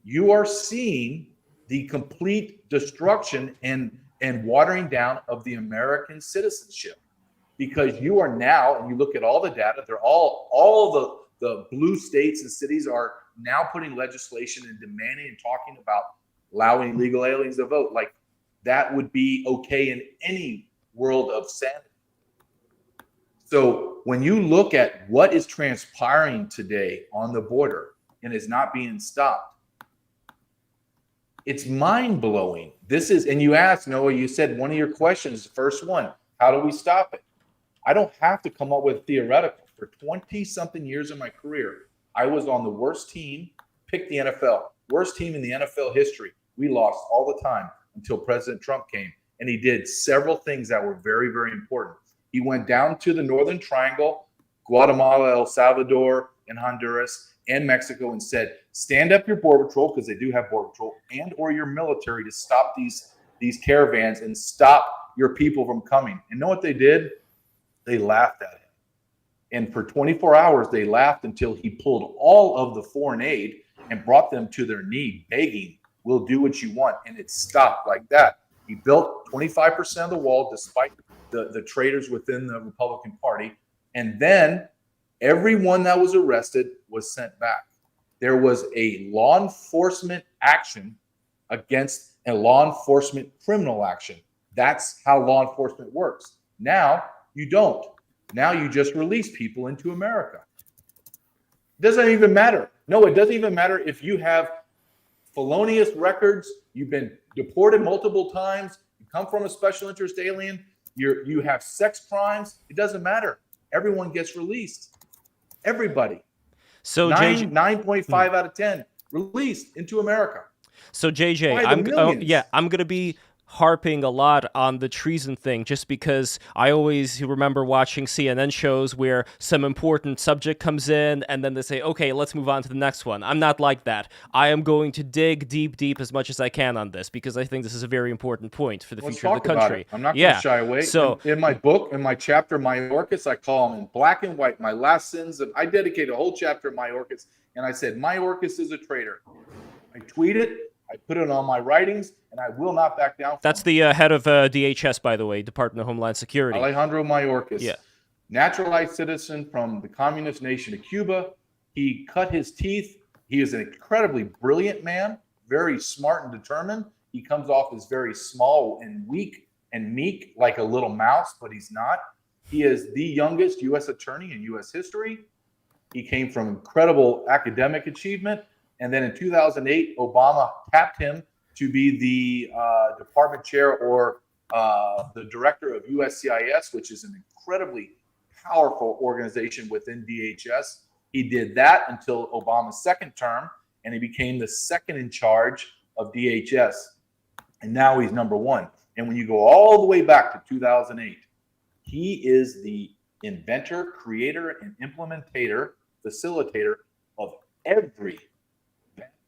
you are seeing the complete destruction and watering down of the American citizenship, because you are now, and you look at all the data, they're all the blue states and cities are now putting legislation and demanding and talking about allowing illegal aliens to vote. Like that would be okay in any world of sanity. So when you look at what is transpiring today on the border and is not being stopped, it's mind-blowing. And you asked, Noah, you said one of your questions, the first one, how do we stop it? I don't have to come up with theoretical. For 20-something years of my career, I was on the worst team, pick the NFL, worst team in the NFL history. We lost all the time until President Trump came, and he did several things that were very, very important. He went down to the Northern Triangle, Guatemala, El Salvador, and Honduras, and Mexico, and said, stand up your Border Patrol, because they do have Border Patrol, and or your military to stop these caravans and stop your people from coming. And know what they did? They laughed at him. And for 24 hours, they laughed until he pulled all of the foreign aid and brought them to their knee, begging, we'll do what you want. And it stopped like that. He built 25% of the wall, despite the traitors within the Republican Party. And then everyone that was arrested was sent back. There was a law enforcement action against a law enforcement criminal action. That's how law enforcement works. Now you don't. Now you just release people into America. Doesn't even matter. No, it doesn't even matter if you have felonious records, you've been deported multiple times, you come from a special interest alien, you have sex crimes. It doesn't matter. Everyone gets released. Everybody. So 9.5 out of 10 released into America. So JJ, By the millions. I'm gonna be harping a lot on the treason thing just because I always remember watching CNN shows where some important subject comes in and then they say, okay, let's move on to the next one. I'm not like that. I am going to dig deep as much as I can on this because I think this is a very important point for the future of the country. I'm not going to shy away. So in my book, in my chapter, Mayorkas, I call them in black and white, my last sins. I dedicate a whole chapter to Mayorkas, and I said, Mayorkas is a traitor. I tweet it. I put it on my writings, and I will not back down. That's the head of DHS, by the way, Department of Homeland Security. Alejandro Mayorkas. Yeah. Naturalized citizen from the communist nation of Cuba. He cut his teeth. He is an incredibly brilliant man, very smart and determined. He comes off as very small and weak and meek, like a little mouse, but he's not. He is the youngest U.S. attorney in U.S. history. He came from incredible academic achievement. And then in 2008, Obama tapped him to be the department chair or the director of USCIS, which is an incredibly powerful organization within DHS. He did that until Obama's second term, and he became the second in charge of DHS. And now he's number one. And when you go all the way back to 2008, he is the inventor, creator, and implementator, facilitator of every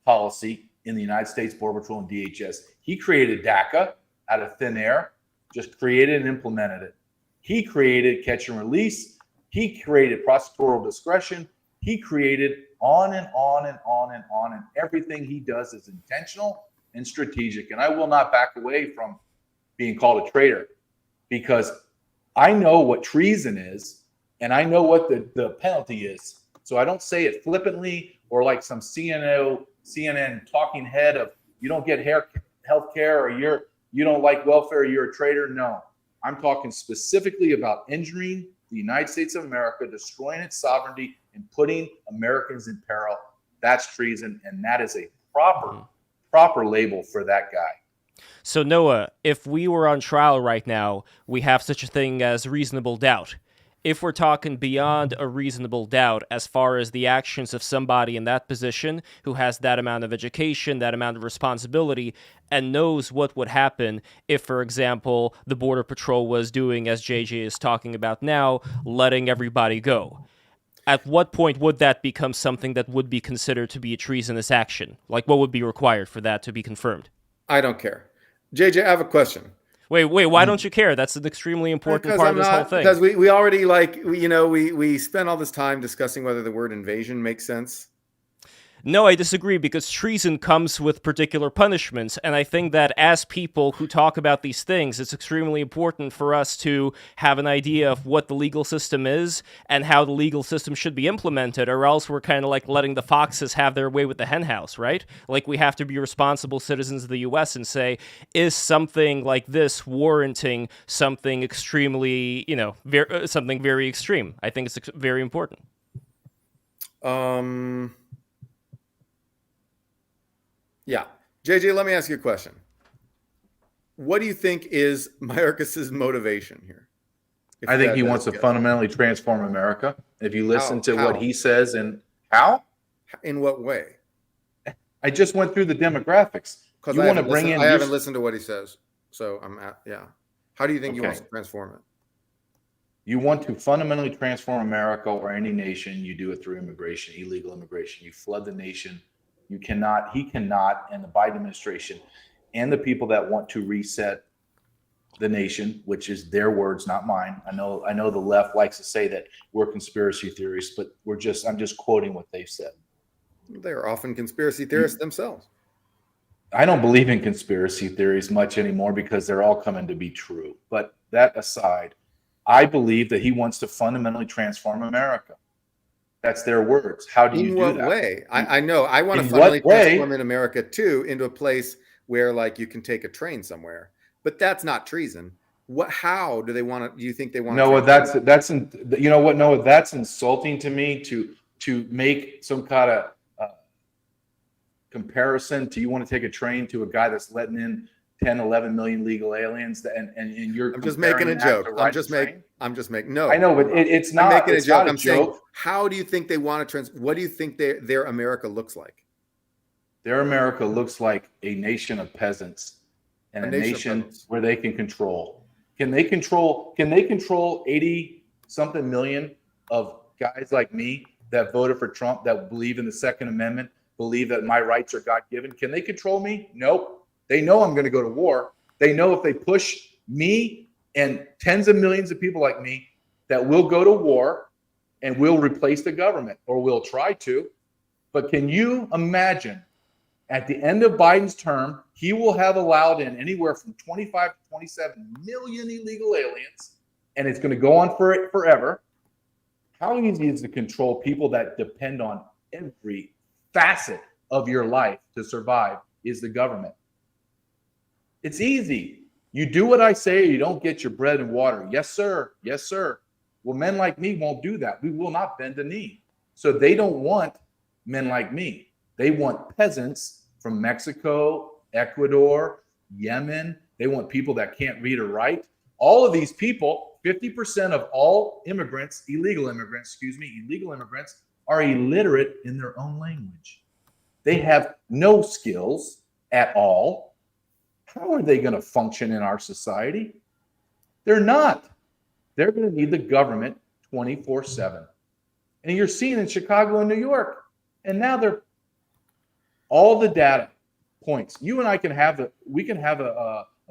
policy in the United States Border Patrol and DHS. He created DACA out of thin air, just created and implemented it. He created catch and release. He created prosecutorial discretion. He created on and on and on and on. And everything he does is intentional and strategic. And I will not back away from being called a traitor because I know what treason is and I know what the penalty is. So I don't say it flippantly or like some CNN talking head of you don't get health care or you don't like welfare, you're a traitor. No, I'm talking specifically about injuring the United States of America, destroying its sovereignty and putting Americans in peril. That's treason. And that is a proper label for that guy. So Noah, if we were on trial right now, we have such a thing as reasonable doubt. If we're talking beyond a reasonable doubt as far as the actions of somebody in that position who has that amount of education, that amount of responsibility, and knows what would happen if, for example, the Border Patrol was doing, as JJ is talking about now, letting everybody go. At what point would that become something that would be considered to be a treasonous action? Like, what would be required for that to be confirmed? I don't care. JJ, I have a question. Wait, why don't you care? That's an extremely important part of this whole thing. Because we already we spent all this time discussing whether the word invasion makes sense. No, I disagree because treason comes with particular punishments, and I think that as people who talk about these things, it's extremely important for us to have an idea of what the legal system is and how the legal system should be implemented, or else we're kind of like letting the foxes have their way with the henhouse, right? Like we have to be responsible citizens of the U.S. and say, is something like this warranting something extremely, something very extreme? I think it's very important. Yeah. JJ, let me ask you a question. What do you think is Mayorkas's motivation here? I think he wants to fundamentally transform America. If you listen to what he says and how? In what way? I just went through the demographics. Because I haven't listened to what he says. So How do you think he wants to transform it? You want to fundamentally transform America or any nation, you do it through immigration, illegal immigration. You flood the nation. He cannot, and the Biden administration and the people that want to reset the nation, which is their words, not mine. I know the left likes to say that we're conspiracy theorists, but I'm just quoting what they've said. They're often conspiracy theorists themselves. I don't believe in conspiracy theories much anymore because they're all coming to be true. But that aside, I believe that he wants to fundamentally transform America. That's their words. How do you do that? In what way? I know. I want to fundamentally transform in America too into a place where like you can take a train somewhere. But that's not treason. How do they want to? Do you think they want? No, that's you know what? No, that's insulting to me to to make some kind of comparison to, you want to take a train to a guy that's letting in 10, 11 million legal aliens, and you're I'm just making a joke. I'm just making no. I know, but it's not. I'm making it's a joke. not I'm saying, how do you think they want to what do you think their America looks like? Their America looks like a nation of peasants, and a nation where they can control. Can they control 80 something million of guys like me that voted for Trump, that believe in the Second Amendment, believe that my rights are God-given? Can they control me? Nope. They know I'm going to go to war. They know if they push me and tens of millions of people like me, that we'll go to war and we'll replace the government, or we'll try to. But can you imagine, at the end of Biden's term, he will have allowed in anywhere from 25 to 27 million illegal aliens, and it's going to go on for forever. How easy is it to control people that depend on every facet of your life to survive is the government? It's easy. You do what I say, or you don't get your bread and water. Yes, sir. Yes, sir. Well, men like me won't do that. We will not bend the knee. So they don't want men like me. They want peasants from Mexico, Ecuador, Yemen. They want people that can't read or write. All of these people, 50% of all immigrants, illegal immigrants, are illiterate in their own language. They have no skills at all. How are they going to function in our society? They're not. They're going to need the government 24/7. And you're seeing in Chicago and New York. And now they're all the data points. You and I can have a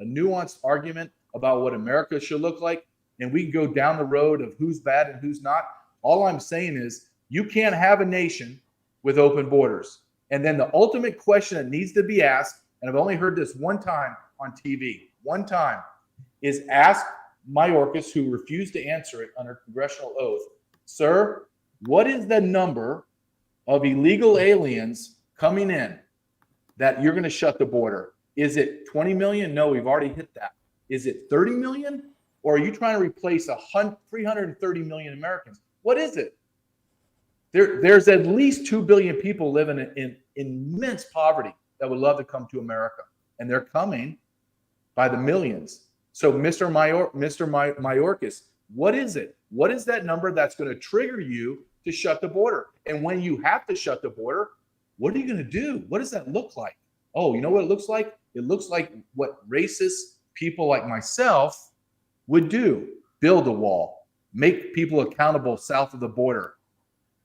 nuanced argument about what America should look like, and we can go down the road of who's bad and who's not. All I'm saying is, you can't have a nation with open borders. And then the ultimate question that needs to be asked, and I've only heard this one time on TV, one time, is ask Mayorkas, who refused to answer it under congressional oath, sir, what is the number of illegal aliens coming in that you're going to shut the border? Is it 20 million? No, we've already hit that. Is it 30 million? Or are you trying to replace 330 million Americans? What is it? There's at least 2 billion people living in immense poverty that would love to come to America. And they're coming by the millions. So Mr. Mayorkas, what is it? What is that number that's going to trigger you to shut the border? And when you have to shut the border, what are you going to do? What does that look like? Oh, you know what it looks like? It looks like what racist people like myself would do. Build a wall, make people accountable south of the border,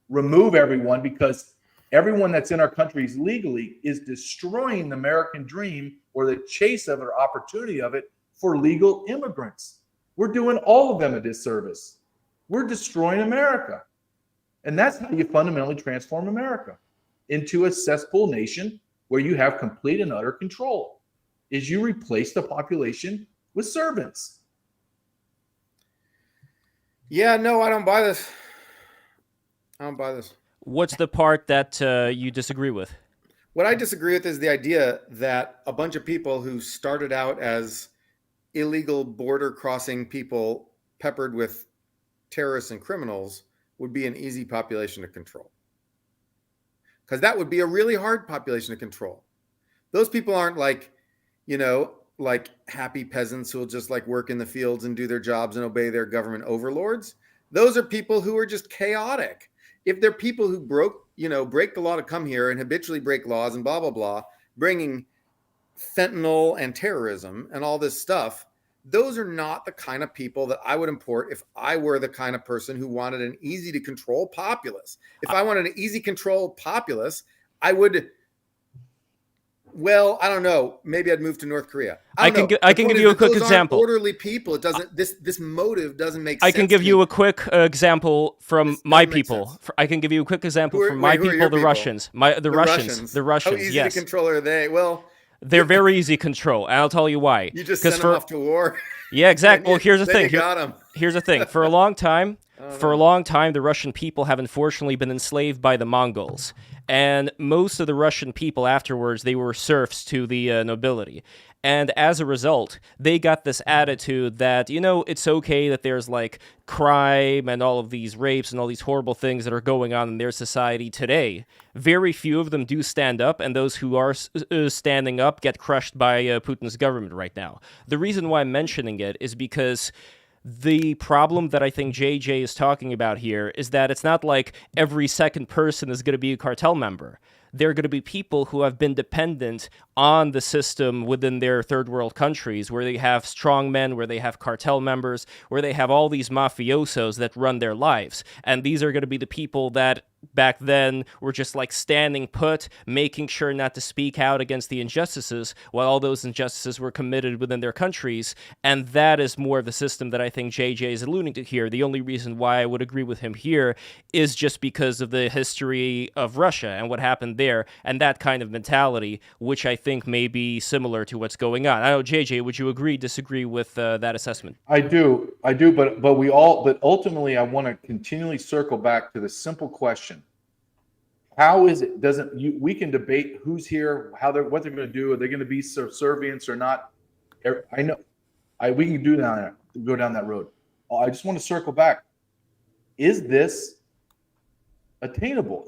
remove everyone, because everyone that's in our countries legally is destroying the American dream, or the chase of it, or opportunity of it, for legal immigrants. We're doing all of them a disservice. We're destroying America. And that's how you fundamentally transform America into a cesspool nation where you have complete and utter control, is you replace the population with servants. Yeah, no, I don't buy this. What's the part that you disagree with? What I disagree with is the idea that a bunch of people who started out as illegal border crossing people peppered with terrorists and criminals would be an easy population to control. Because that would be a really hard population to control. Those people aren't like happy peasants who will just like work in the fields and do their jobs and obey their government overlords. Those are people who are just chaotic. If they're people who break the law to come here and habitually break laws and blah, blah, blah, bringing fentanyl and terrorism and all this stuff, those are not the kind of people that I would import if I were the kind of person who wanted an easy to control populace. If I wanted an easy control populace, I would, I don't know. Maybe I'd move to North Korea. I can give you a quick example. Orderly people. It doesn't. This motive doesn't make sense. I can give you a quick example from my people. I can give you a quick example from my people, the Russians. The Russians. How easy to control are they? Well, they're very easy to control, and I'll tell you why. You just send them off to war. Yeah, exactly. Well, here's the thing. Here's the thing. For a long time, the Russian people have unfortunately been enslaved by the Mongols. And most of the Russian people afterwards, they were serfs to the nobility. And as a result, they got this attitude that, it's okay that there's like crime and all of these rapes and all these horrible things that are going on in their society today. Very few of them do stand up, and those who are standing up get crushed by Putin's government right now. The reason why I'm mentioning it is because the problem that I think JJ is talking about here is that it's not like every second person is going to be a cartel member. There are going to be people who have been dependent on the system within their third world countries, where they have strongmen, where they have cartel members, where they have all these mafiosos that run their lives. And these are going to be the people that back then were just like standing put, making sure not to speak out against the injustices while all those injustices were committed within their countries. And that is more of the system that I think JJ is alluding to here. The only reason why I would agree with him here is just because of the history of Russia and what happened there and that kind of mentality, which I think may be similar to what's going on. I know, JJ, would you agree, disagree with that assessment? I do, but ultimately I want to continually circle back to the simple question. How is it, we can debate who's here, what they're going to do. Are they going to be subservience or not? We can go down that road. I just want to circle back. Is this attainable?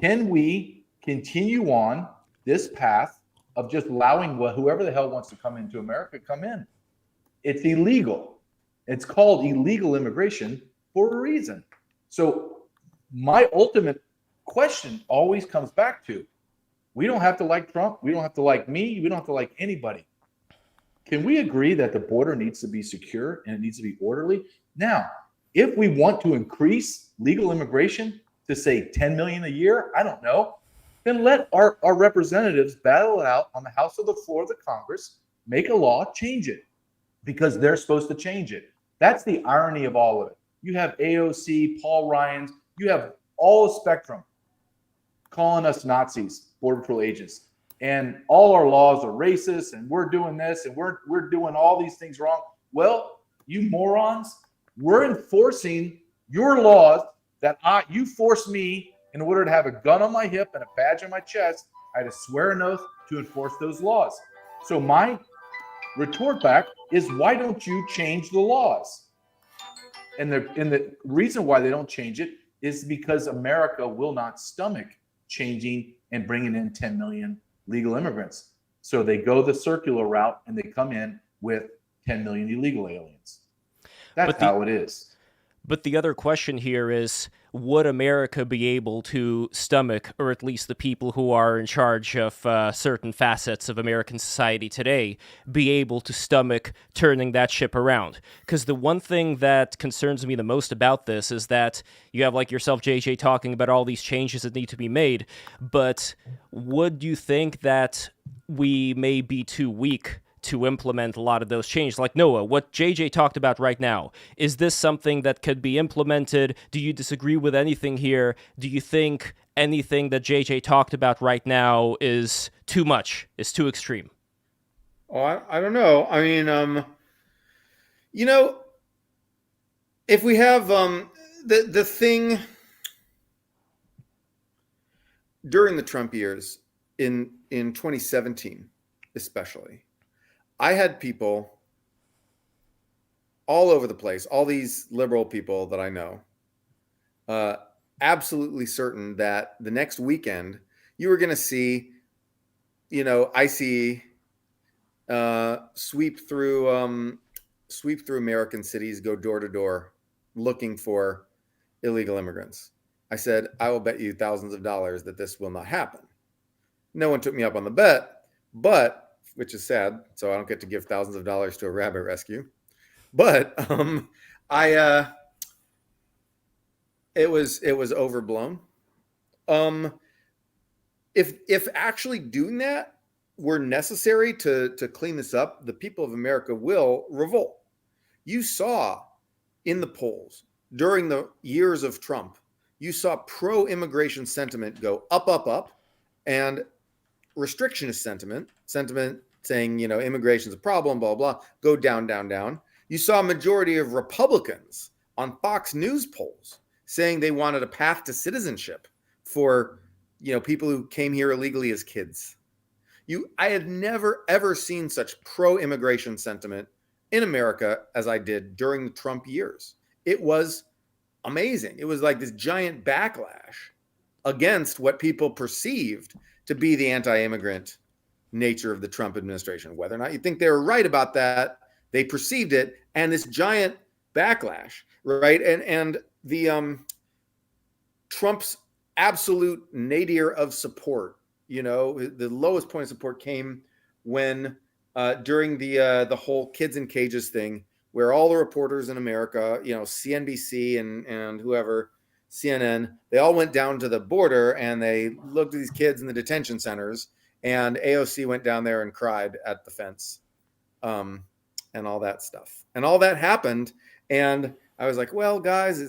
Can we continue on this path of just allowing whoever the hell wants to come into America, come in? It's illegal. It's called illegal immigration for a reason. So my ultimate question always comes back to, we don't have to like Trump. We don't have to like me. We don't have to like anybody. Can we agree that the border needs to be secure and it needs to be orderly? Now, if we want to increase legal immigration to say 10 million a year, I don't know, then let our representatives battle it out on the House of the floor of the Congress, make a law, change it, because they're supposed to change it. That's the irony of all of it. You have AOC, Paul Ryan's, you have all the spectrum calling us Nazis, Border Patrol agents, and all our laws are racist, and we're doing this, and we're doing all these things wrong. Well, you morons, we're enforcing your laws that you forced me in order to have a gun on my hip and a badge on my chest. I had to swear an oath to enforce those laws. So my retort back is, why don't you change the laws? And the reason why they don't change it is because America will not stomach changing and bringing in 10 million legal immigrants. So they go the circular route and they come in with 10 million illegal aliens. That's how it is. But the other question here is, would America be able to stomach, or at least the people who are in charge of certain facets of American society today, be able to stomach turning that ship around? Because the one thing that concerns me the most about this is that you have, like yourself, JJ, talking about all these changes that need to be made, but would you think that we may be too weak to implement a lot of those changes? Like Noah, what JJ talked about right now, is this something that could be implemented? Do you disagree with anything here? Do you think anything that JJ talked about right now is too much, is too extreme? Oh, I don't know. I mean, if we have the thing during the Trump years in 2017, especially, I had people all over the place, all these liberal people that I know, absolutely certain that the next weekend you were going to see, ICE sweep through American cities, go door to door looking for illegal immigrants. I said, I will bet you thousands of dollars that this will not happen. No one took me up on the bet, which is sad. So I don't get to give thousands of dollars to a rabbit rescue. But it was overblown. If actually doing that were necessary to clean this up, the people of America will revolt. You saw in the polls during the years of Trump, you saw pro-immigration sentiment go up, and restrictionist sentiment saying, immigration's a problem, blah, blah, go down. You saw a majority of Republicans on Fox News polls saying they wanted a path to citizenship for people who came here illegally as kids. I had never, ever seen such pro-immigration sentiment in America as I did during the Trump years. It was amazing. It was like this giant backlash against what people perceived to be the anti-immigrant nature of the Trump administration. Whether or not you think they were right about that, they perceived it, and this giant backlash, right? And the Trump's absolute nadir of support, the lowest point of support came when during the whole kids in cages thing, where all the reporters in America, CNBC and whoever, CNN, they all went down to the border and they looked at these kids in the detention centers, and AOC went down there and cried at the fence, and all that stuff. And all that happened. And I was like, well, guys,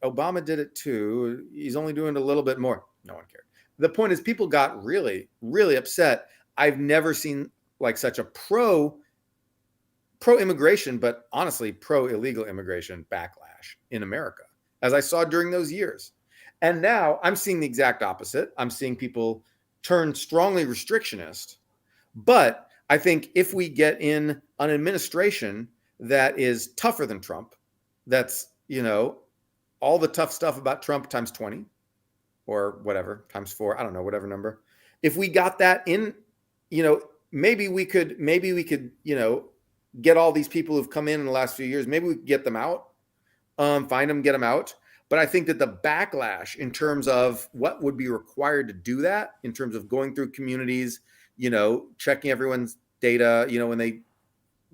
Obama did it too. He's only doing a little bit more. No one cared. The point is, people got really, really upset. I've never seen like such a pro-immigration, but honestly, pro-illegal immigration backlash in America as I saw during those years. And now I'm seeing the exact opposite. I'm seeing people turn strongly restrictionist. But I think if we get in an administration that is tougher than Trump, that's, all the tough stuff about Trump times 20 or whatever, times 4, I don't know, whatever number. If we got that in, maybe we could, get all these people who've come in the last few years, maybe we could get them out, find them, get them out. But I think that the backlash in terms of what would be required to do that, in terms of going through communities, checking everyone's data, when they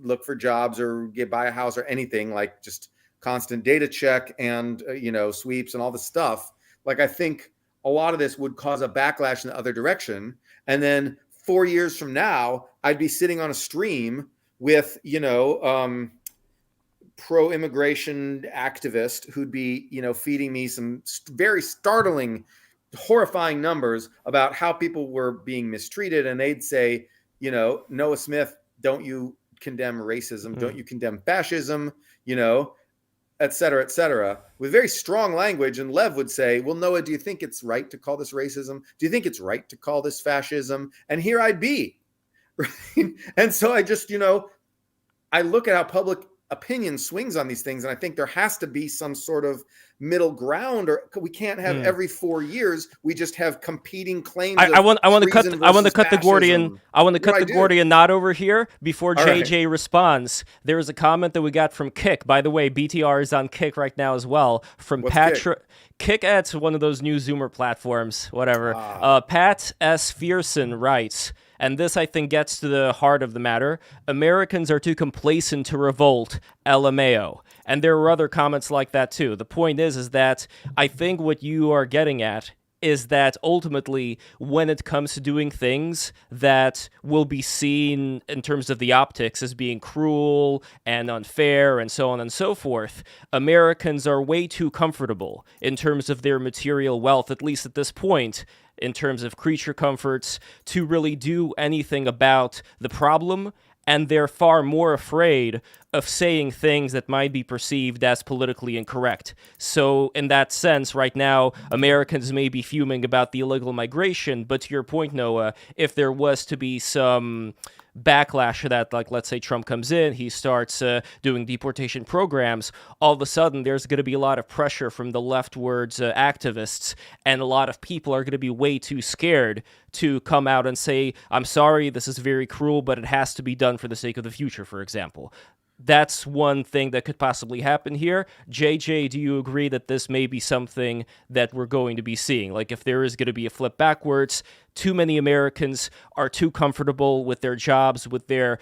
look for jobs or buy a house or anything, like just constant data check and, sweeps and all the stuff. Like, I think a lot of this would cause a backlash in the other direction. And then 4 years from now, I'd be sitting on a stream with, pro-immigration activist who'd be, feeding me some very startling, horrifying numbers about how people were being mistreated. And they'd say, Noah Smith, don't you condemn racism? Don't you condemn fascism? Et cetera, with very strong language. And Lev would say, well, Noah, do you think it's right to call this racism? Do you think it's right to call this fascism? And here I'd be. Right? And so I just, I look at how public opinion swings on these things, and I think there has to be some sort of middle ground, or we can't have every 4 years we just have competing claims. I want to cut the Gordian. I want to cut the Gordian knot over here before JJ responds. There is a comment that we got from Kick. By the way, BTR is on Kick right now as well. From Patrick. Kick at one of those new Zoomer platforms, whatever. Pat S. Fierson writes, and this, I think, gets to the heart of the matter: Americans are too complacent to revolt, LMAO. And there were other comments like that, too. The point is that I think what you are getting at is that ultimately, when it comes to doing things that will be seen in terms of the optics as being cruel and unfair and so on and so forth, Americans are way too comfortable in terms of their material wealth, at least at this point, in terms of creature comforts, to really do anything about the problem. And they're far more afraid of saying things that might be perceived as politically incorrect. So in that sense, right now, Americans may be fuming about the illegal migration, but to your point, Noah, if there was to be some backlash to that, like let's say Trump comes in, he starts doing deportation programs, all of a sudden there's going to be a lot of pressure from the leftwards activists, and a lot of people are going to be way too scared to come out and say, I'm sorry, this is very cruel, but it has to be done for the sake of the future, for example. That's one thing that could possibly happen here. JJ, do you agree that this may be something that we're going to be seeing? Like, if there is going to be a flip backwards, too many Americans are too comfortable with their jobs, with their,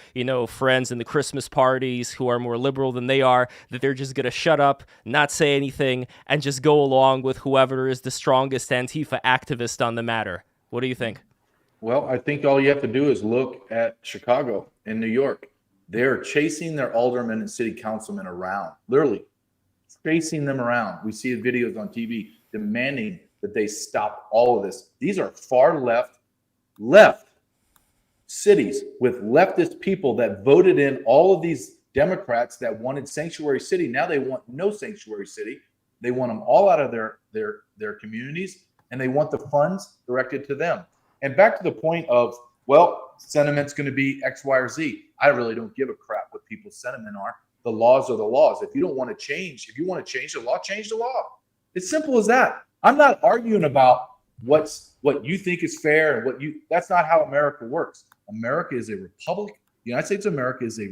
friends in the Christmas parties who are more liberal than they are, that they're just going to shut up, not say anything, and just go along with whoever is the strongest Antifa activist on the matter. What do you think? Well, I think all you have to do is look at Chicago and New York. They're chasing their aldermen and city councilmen around, literally chasing them around. We see videos on TV demanding that they stop all of this. These are far left cities with leftist people that voted in all of these Democrats that wanted sanctuary city. Now they want no sanctuary city. They want them all out of their communities. and they want the funds directed to them. And back to the point of, well, sentiment's going to be X, Y, or Z. I really don't give a crap what people's sentiment are. The laws are the laws. If you don't want to change, if you want to change the law, change the law. It's simple as that. I'm not arguing about what you think is fair and that's not how America works. America is a republic. The United States of America is a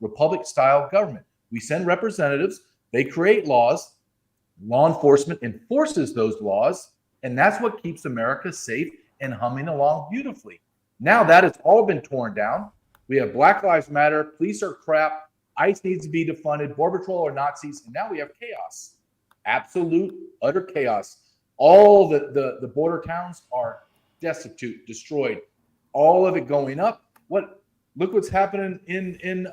republic style government. We send representatives, they create laws, law enforcement enforces those laws, and that's what keeps America safe and humming along beautifully. Now that has all been torn down. We have Black Lives Matter, police are crap, ICE needs to be defunded, Border Patrol are Nazis, and now we have chaos. Absolute, utter chaos. All the border towns are destitute, destroyed. All of it going up. Look what's happening in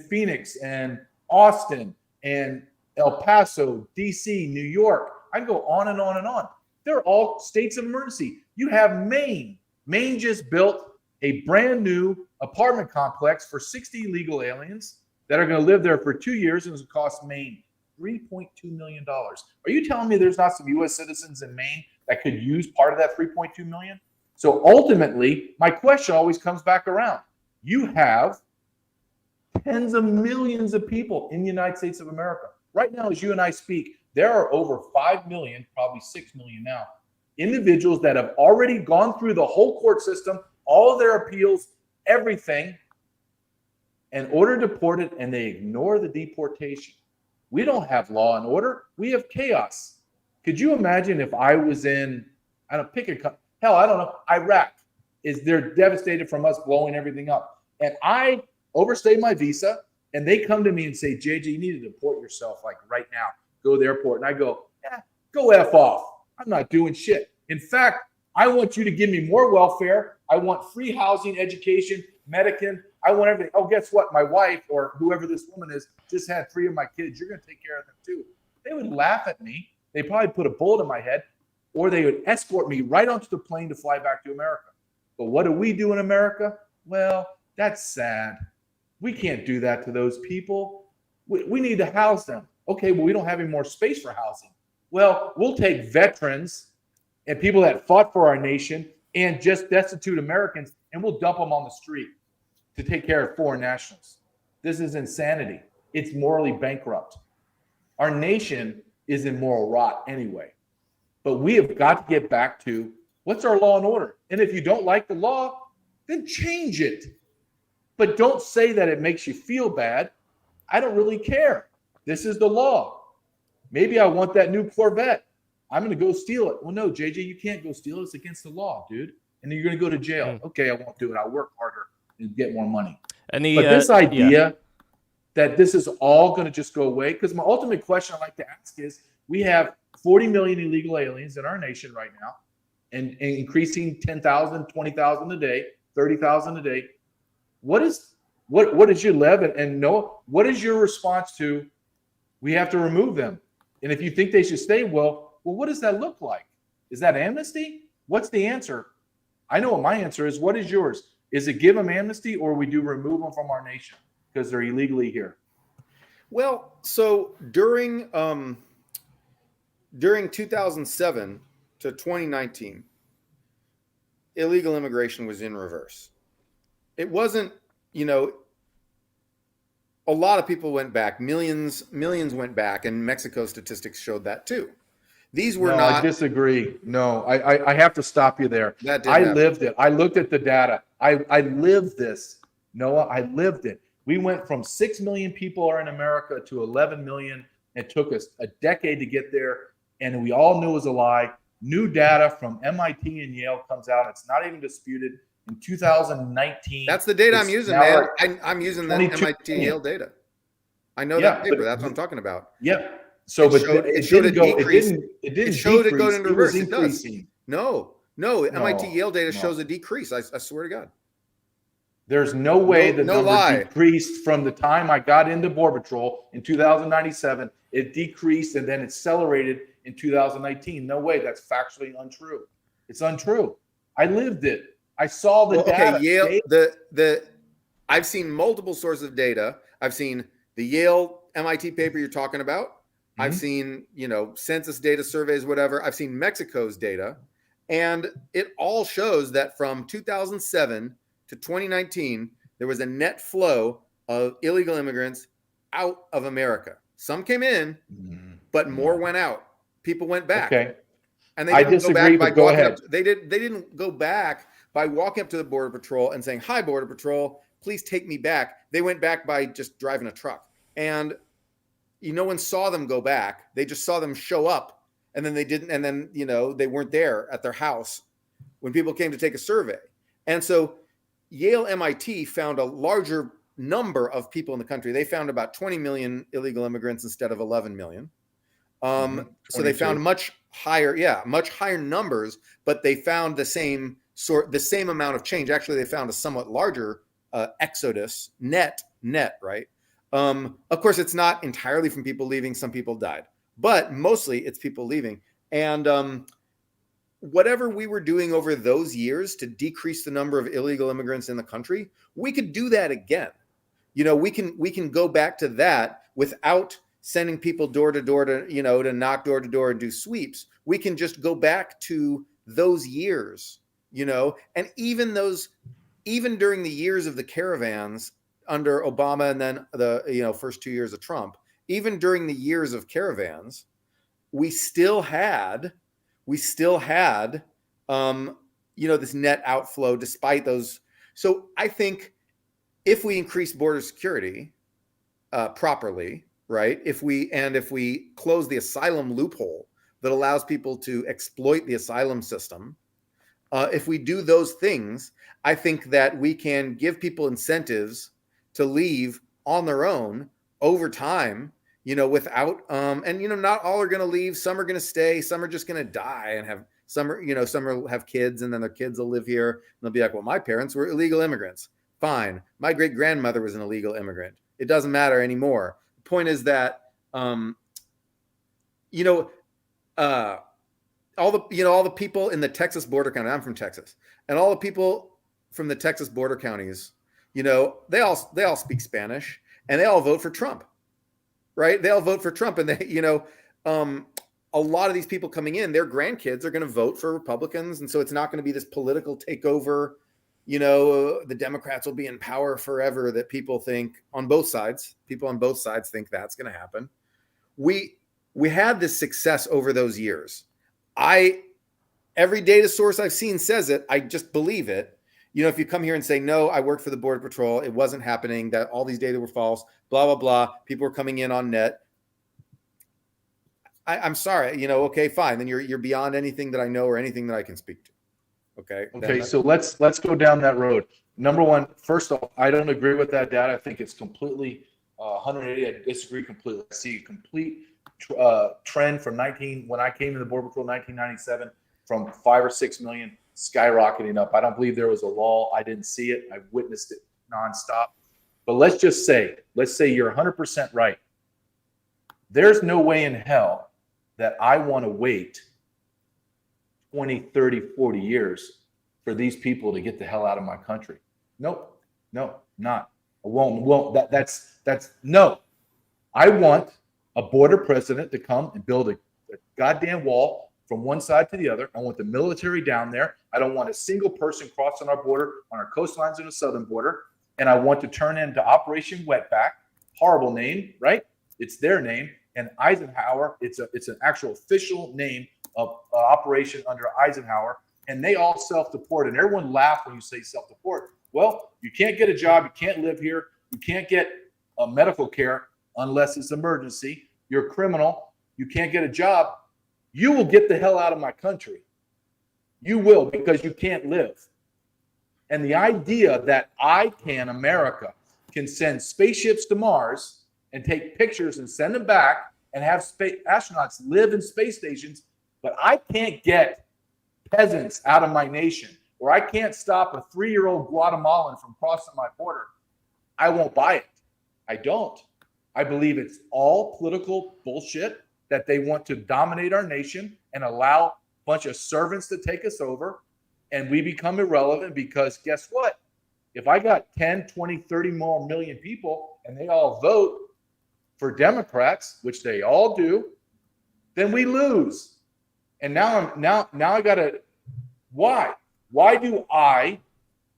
Phoenix and Austin and El Paso, DC, New York. I can go on and on and on. They're all states of emergency. You have Maine. Maine just built a brand new apartment complex for 60 illegal aliens that are going to live there for 2 years, and it's going to cost Maine $3.2 million. Are you telling me there's not some U.S. citizens in Maine that could use part of that $3.2 million? So ultimately, my question always comes back around. You have tens of millions of people in the United States of America. Right now, as you and I speak, there are over 5 million, probably 6 million now, individuals that have already gone through the whole court system, all of their appeals, everything, and ordered deported, and they ignore the deportation. We don't have law and order. We have chaos. Could you imagine if I was in, I don't know, Iraq. They're devastated from us blowing everything up. And I overstay my visa, and they come to me and say, JJ, you need to deport yourself like right now. Go to the airport. And I go, go F off. I'm not doing shit. In fact, I want you to give me more welfare. I want free housing, education, medicine. I want everything. Oh, guess what? My wife or whoever this woman is just had 3 of my kids. You're going to take care of them too. They would laugh at me. They probably put a bullet in my head, or they would escort me right onto the plane to fly back to America. But what do we do in America? Well, that's sad. We can't do that to those people. We need to house them. Okay, well, we don't have any more space for housing. Well, we'll take veterans and people that fought for our nation and just destitute Americans, and we'll dump them on the street to take care of foreign nationals. This is insanity. It's morally bankrupt. Our nation is in moral rot anyway. But we have got to get back to what's our law and order. And if you don't like the law, then change it. But don't say that it makes you feel bad. I don't really care. This is the law. Maybe I want that new Corvette. I'm going to go steal it. Well, no, JJ, you can't go steal it. It's against the law, dude. And then you're going to go to jail. Okay, I won't do it. I'll work harder and get more money. But this idea that this is all going to just go away, because my ultimate question I like to ask is, we have 40 million illegal aliens in our nation right now, and increasing 10,000, 20,000 a day, 30,000 a day. What is your Lev and Noah? What is your response to? We have to remove them, and if you think they should stay, well, what does that look like? Is that amnesty? What's the answer? I know what my answer is. What is yours? Is it give them amnesty, or we do remove them from our nation because they're illegally here? Well, so during 2007 to 2019, illegal immigration was in reverse. It wasn't, a lot of people went back. Millions went back, and Mexico statistics showed that too. These were not. I disagree. No, I have to stop you there. I lived it. I looked at the data. I lived this. Noah, I lived it. We went from 6 million people are in America to 11 million. It took us a decade to get there, and we all knew it was a lie. New data from MIT and Yale comes out. It's not even disputed. In 2019. That's the data I'm using, man. I'm using the MIT Yale data. I know that paper. That's what I'm talking about. Yeah. So, it showed a decrease. It didn't show it going into reverse. It does. No. MIT Yale data shows a decrease. I swear to God. There's no way the number decreased from the time I got into Border Patrol in 2097. It decreased and then accelerated in 2019. No way. That's factually untrue. It's untrue. I lived it. I saw the data. Yale. I've seen multiple sources of data. I've seen the Yale MIT paper you're talking about, I've seen, census data, surveys, whatever. I've seen Mexico's data. And it all shows that from 2007 to 2019, there was a net flow of illegal immigrants out of America. Some came in, but more went out. People went back. Okay. And they I didn't disagree, go back but by go walking ahead. up. They didn't go back by walking up to the Border Patrol and saying, "Hi, Border Patrol, please take me back." They went back by just driving a truck. And no one saw them go back. They just saw them show up, and then they didn't. And then, they weren't there at their house when people came to take a survey. And so Yale MIT found a larger number of people in the country. They found about 20 million illegal immigrants instead of 11 million. So they found much higher numbers, but they found the same amount of change. Actually, they found a somewhat larger exodus net, right? Of course, it's not entirely from people leaving. Some people died, but mostly it's people leaving. And whatever we were doing over those years to decrease the number of illegal immigrants in the country, we could do that again. We can go back to that without sending people door to door to knock door to door and do sweeps. We can just go back to those years, and even during the years of the caravans under Obama and then the first 2 years of Trump, even during the years of caravans, we still had this net outflow despite those. So I think if we increase border security properly, right? If we close the asylum loophole that allows people to exploit the asylum system, if we do those things, I think that we can give people incentives to leave on their own over time, without, not all are going to leave. Some are going to stay. Some are just going to die and have some will have kids, and then their kids will live here. And they'll be like, well, my parents were illegal immigrants. Fine. My great grandmother was an illegal immigrant. It doesn't matter anymore. The point is that, all the people in the Texas border county, I'm from Texas, and all the people from the Texas border counties, they all speak Spanish, and they all vote for Trump, right? They all vote for Trump, and a lot of these people coming in, their grandkids are going to vote for Republicans. And so it's not going to be this political takeover. The Democrats will be in power forever that people think on both sides. People on both sides think that's going to happen. We had this success over those years. Every data source I've seen says it. I just believe it. If you come here and say, no, I worked for the Border Patrol, it wasn't happening, that all these data were false, blah, blah, blah. People were coming in on net. I'm sorry, okay, fine. Then you're beyond anything that I know or anything that I can speak to. Okay. So let's go down that road. Number one, first off, I don't agree with that data. I think it's completely 180. I disagree completely. I see a complete trend from when I came to the Border Patrol in 1997, from 5 or 6 million skyrocketing up. I don't believe there was a lull. I didn't see it. I witnessed it nonstop. But let's say you're 100% right. There's no way in hell that I want to wait 20, 30, 40 years for these people to get the hell out of my country. Nope. No, not. I won't. That's no. I want a border president to come and build a goddamn wall from one side to the other. I want the military down there. I don't want a single person crossing our border on our coastlines on the southern border. And I want to turn into Operation Wetback. Horrible name, right? It's their name. And Eisenhower, it's an actual official name of operation under Eisenhower. And they all self-deport. And everyone laughed when you say self-deport. Well, you can't get a job. You can't live here. You can't get medical care unless it's emergency. You're a criminal. You can't get a job. You will get the hell out of my country. You will, because you can't live. And the idea that America, can send spaceships to Mars and take pictures and send them back and have astronauts live in space stations, but I can't get peasants out of my nation, or I can't stop a 3-year-old Guatemalan from crossing my border, I won't buy it. I don't. I believe it's all political bullshit, that they want to dominate our nation and allow a bunch of servants to take us over, and we become irrelevant, because guess what? If I got 10, 20, 30 more million people and they all vote, for Democrats, which they all do, then we lose. And now I gotta, why? Why do I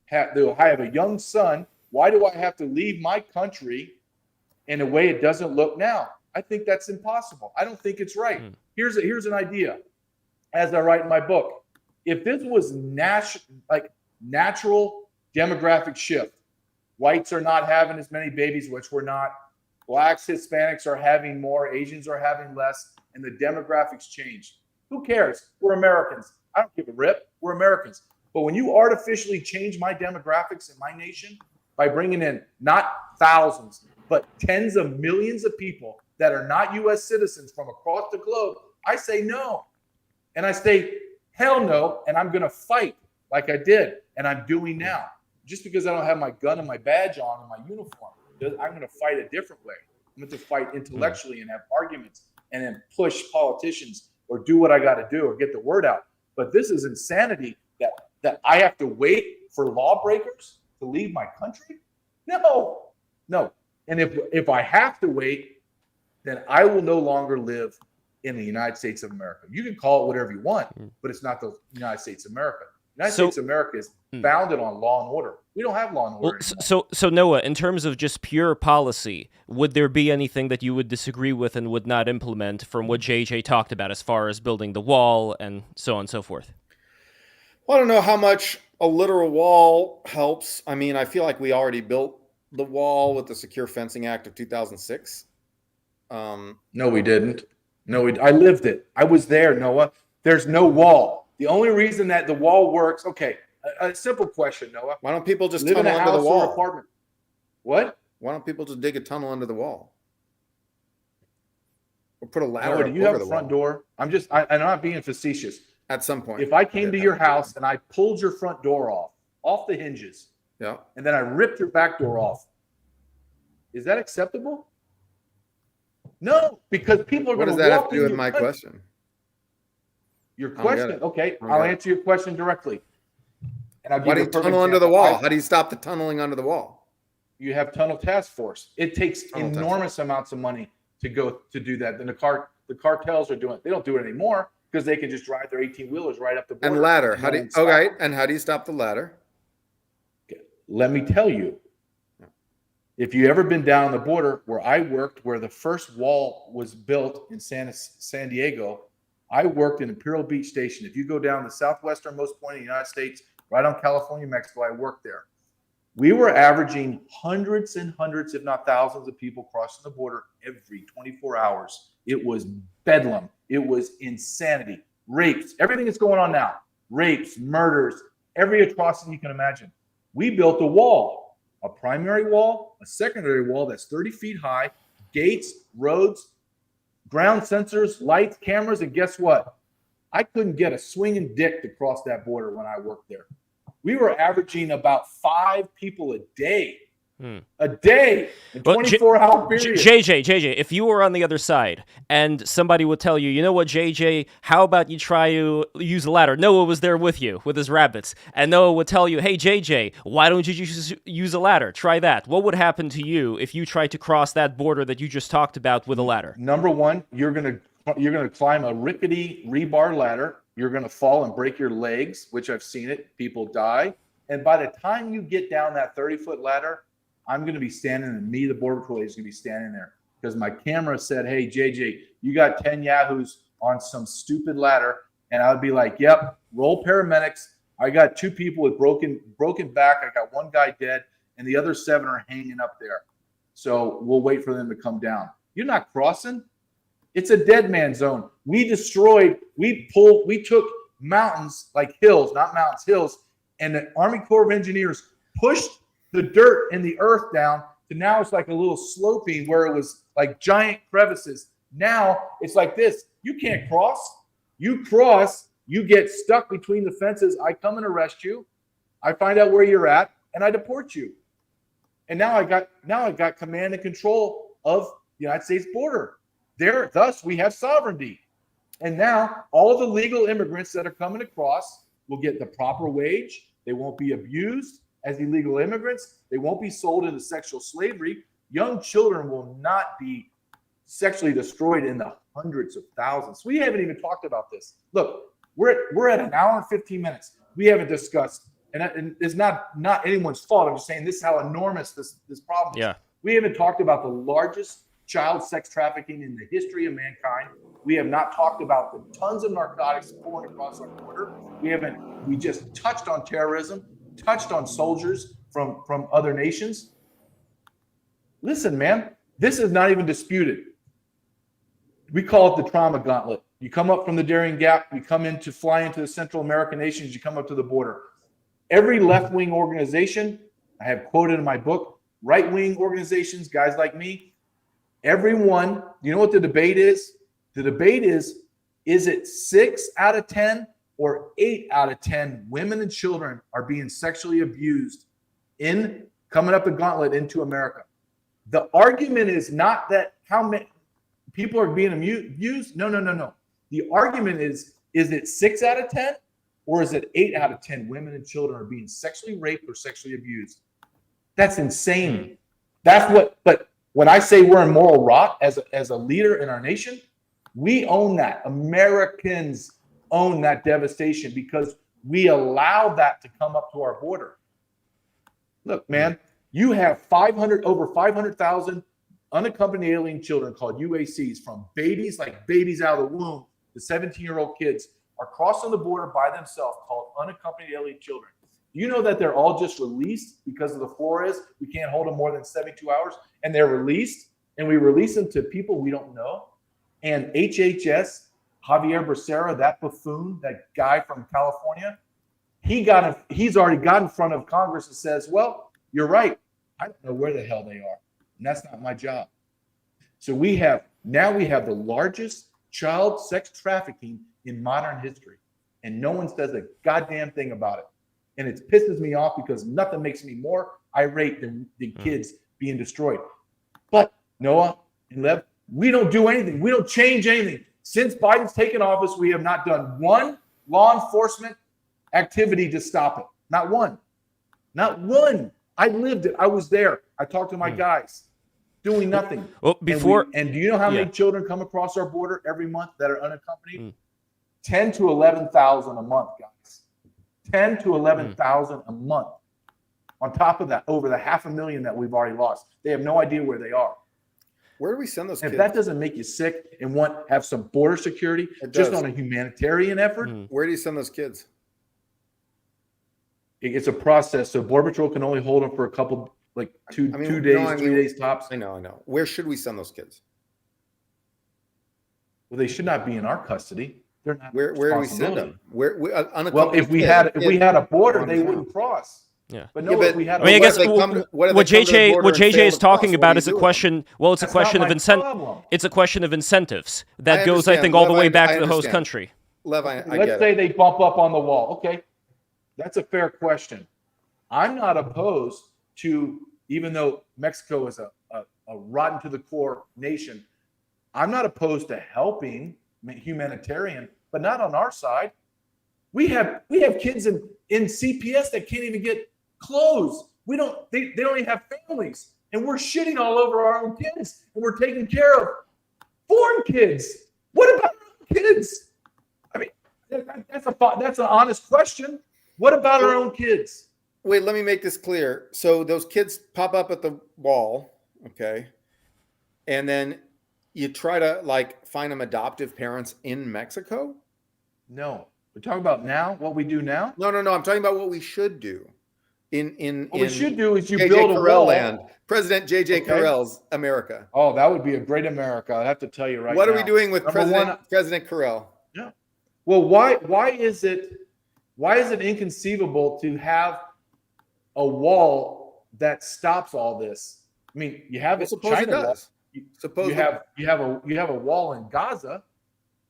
have a young son? Why do I have to leave my country in a way it doesn't look now? I think that's impossible. I don't think it's right. Here's an idea. As I write in my book, if this was natural demographic shift, whites are not having as many babies, which we're not. Blacks, Hispanics are having more, Asians are having less, and the demographics change. Who cares? We're Americans. I don't give a rip. We're Americans. But when you artificially change my demographics in my nation by bringing in not thousands, but tens of millions of people that are not U.S. citizens from across the globe, I say no. And I say, hell no, and I'm going to fight like I did, and I'm doing now. Just because I don't have my gun and my badge on and my uniform, I'm going to fight a different way. I'm going to fight intellectually and have arguments and then push politicians or do what I got to do or get the word out. But this is insanity that I have to wait for lawbreakers to leave my country? No. And if I have to wait, then I will no longer live in the United States of America. You can call it whatever you want, but it's not the United States of America. The United States of America is founded on law and order. We don't have law and order anymore. So Noah, in terms of just pure policy, would there be anything that you would disagree with and would not implement from what JJ talked about as far as building the wall and so on and so forth? Well, I don't know how much a literal wall helps. I mean, I feel like we already built the wall with the Secure Fencing Act of 2006. No, we didn't. No, I lived it. I was there, Noah. There's no wall. The only reason that the wall works, okay, a simple question, Noah. Why don't people just live in tunnel a under house the wall? or apartment? What? Why don't people just dig a tunnel under the wall? Or put a ladder Noah, up do you over have a the front wall? door? I'm not being facetious. At some point. If I came to your house and I pulled your front door off the hinges, yeah, and then I ripped your back door off, is that acceptable? No, because people are what going does to that walk have to do in with my question? Your question, okay, I'll answer your question directly. And I'll give Why do you you a perfect tunnel under the example. wall? How do you stop the tunneling under the wall? You have tunnel task force. It takes Tunnel task enormous amounts of money to go to do that. Then the cartels are doing it. They don't do it anymore because they can just drive their 18-wheelers right up the border. And ladder. and How no do you, one stops okay? them. And how do you stop the ladder? Let me tell you. If you ever been down the border where I worked, where the first wall was built in San Diego, I worked in Imperial Beach Station. If you go down the southwesternmost point of the United States, right on California, Mexico, I worked there. We were averaging hundreds and hundreds, if not thousands of people crossing the border every 24 hours. It was bedlam. It was insanity. Rapes, everything that's going on now. Rapes, murders, every atrocity you can imagine. We built a wall, a primary wall, a secondary wall that's 30 feet high, gates, roads, ground sensors, lights, cameras, and guess what? I couldn't get a swinging dick to cross that border when I worked there. We were averaging about 5 people a day. A day, a 24-hour period. JJ, if you were on the other side and somebody would tell you, you know what, JJ, how about you try to use a ladder? Noah was there with you, with his rabbits. And Noah would tell you, hey, JJ, why don't you just use a ladder? Try that. What would happen to you if you tried to cross that border that you just talked about with a ladder? Number one, you're gonna climb a rickety rebar ladder. You're gonna fall and break your legs, which I've seen it. People die. And by the time you get down that 30-foot ladder, I'm going to be standing, and me, the Border Patrol agent, is going to be standing there because my camera said, hey, JJ, you got 10 yahoos on some stupid ladder. And I would be like, yep, roll paramedics. I got 2 people with broken back. I got 1 guy dead, and the other 7 are hanging up there. So we'll wait for them to come down. You're not crossing. It's a dead man zone. We took mountains, like hills, not mountains, hills, and the Army Corps of Engineers pushed the dirt and the earth down to now it's like a little sloping where it was like giant crevices. Now it's like this. You can't cross. You cross, you get stuck between the fences. I come and arrest you. I find out where you're at and I deport you. And now I got command and control of the United States border. Thus we have sovereignty. And now all of the legal immigrants that are coming across will get the proper wage. They won't be abused as illegal immigrants. They won't be sold into sexual slavery. Young children will not be sexually destroyed in the hundreds of thousands. We haven't even talked about this. Look, we're at an hour and 15 minutes. We haven't discussed, and it's not anyone's fault. I'm just saying this is how enormous this problem is. Yeah. We haven't talked about the largest child sex trafficking in the history of mankind. We have not talked about the tons of narcotics pouring across our border. We just touched on terrorism, touched on soldiers from other nations. Listen, man, this is not even disputed. We call it the trauma gauntlet. You come up from the Darien Gap, you fly into the Central American nations, you come up to the border. Every left-wing organization, I have quoted in my book, right-wing organizations, guys like me, everyone, you know what the debate is? The debate is it 6 out of 10 or 8 out of 10 women and children are being sexually abused in coming up the gauntlet into America? The argument is not that how many people are being abused. No. The argument is it 6 out of 10 or is it 8 out of 10 women and children are being sexually raped or sexually abused? That's insane. But when I say we're in moral rot as a leader in our nation, we own that. Americans own that devastation because we allow that to come up to our border. Look, man, you have over 500,000 unaccompanied alien children called UACs, from babies out of the womb to 17-year-old kids are crossing the border by themselves, called unaccompanied alien children. You know that they're all just released because of the Flores. We can't hold them more than 72 hours, and they're released, and we release them to people we don't know. And HHS, Javier Becerra, that buffoon, that guy from California, he's already got in front of Congress and says, well, you're right. I don't know where the hell they are, and that's not my job. So we have the largest child sex trafficking in modern history, and no one says a goddamn thing about it. And it pisses me off because nothing makes me more irate than kids being destroyed. But Noah and Lev, we don't do anything. We don't change anything. Since Biden's taken office, we have not done one law enforcement activity to stop it. Not one. Not one. I lived it. I was there. I talked to my guys. Doing nothing. Well, and do you know how many children come across our border every month that are unaccompanied? 10 to 11,000 a month, guys. 10 to 11,000 a month. On top of that, over the 500,000 that we've already lost. They have no idea where they are. Where do we send those kids? If that doesn't make you sick and have some border security, just on a humanitarian effort. Where do you send those kids? It's a process. So Border Patrol can only hold them for a couple, like two days, 3 days tops. I know. Where should we send those kids? Well, they should not be in our custody. They're not. Where do we send them? Well, if we had a border, they wouldn't cross. Yeah. But no, if we had. I mean, I guess what JJ is talking about is a question. Well, it's a question of incentive. It's a question of incentives that goes, I think, all the way back to the host country. Lev, let's say they bump up on the wall. Okay, that's a fair question. I'm not opposed to, even though Mexico is a rotten to the core nation, I'm not opposed to helping humanitarian, but not on our side. We have kids in CPS that can't even get clothes. They don't even have families, and we're shitting all over our own kids, and we're taking care of foreign kids. What about our own kids? I mean, that's an honest question. What about our own kids? Wait, let me make this clear. So those kids pop up at the wall, okay, and then you try to find them adoptive parents in Mexico? No, we're talking about now. What we do now? No. I'm talking about what we should do. What we should do is you J.J. build a Carrell wall. land. President J.J. Carrell's America. Oh, that would be a great America. I have to tell you right now. What are we doing with President Carrell? Yeah. Well, why is it inconceivable to have a wall that stops all this? I mean, you have it. Suppose it does. You have a wall in Gaza.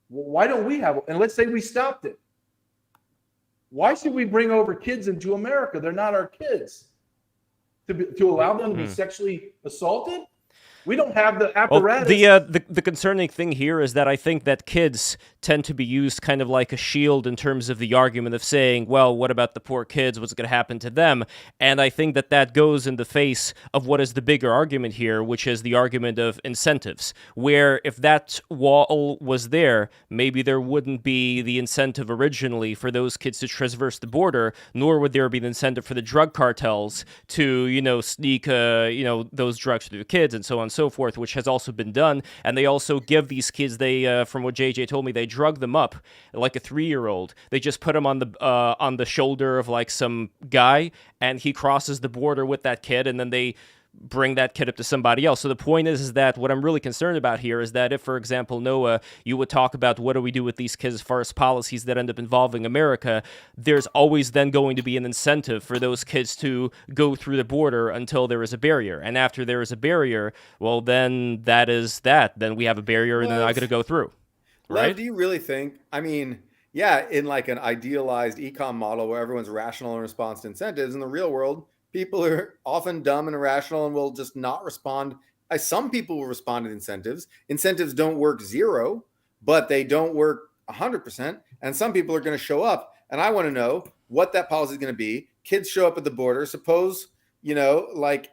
Well, why don't we have? And let's say we stopped it. Why should we bring over kids into America? They're not our kids. To allow them to be sexually assaulted? We don't have the Well, apparatus. the concerning thing here is that I think that kids tend to be used kind of like a shield in terms of the argument of saying, well, what about the poor kids? What's going to happen to them? And I think that that goes in the face of what is the bigger argument here, which is the argument of incentives, where if that wall was there, maybe there wouldn't be the incentive originally for those kids to traverse the border, nor would there be the incentive for the drug cartels to, sneak, those drugs through the kids and so on and so forth, which has also been done. And they also give these kids, from what JJ told me, they drug them up like a 3-year-old. They just put them on the shoulder of like some guy, and he crosses the border with that kid, and then they bring that kid up to somebody else. So the point is that what I'm really concerned about here is that if, for example, Noah, you would talk about what do we do with these kids as far as policies that end up involving America, there's always then going to be an incentive for those kids to go through the border until there is a barrier. And after there is a barrier, well, then that is that. Then we have a barrier and they're not going to go through. Right? Lev, do you really think, yeah, in like an idealized econ model where everyone's rational in response to incentives, in the real world, people are often dumb and irrational and will just not respond. Some people will respond to incentives. Incentives don't work 0, but they don't work 100%. And some people are going to show up. And I want to know what that policy is going to be. Kids show up at the border. Suppose, like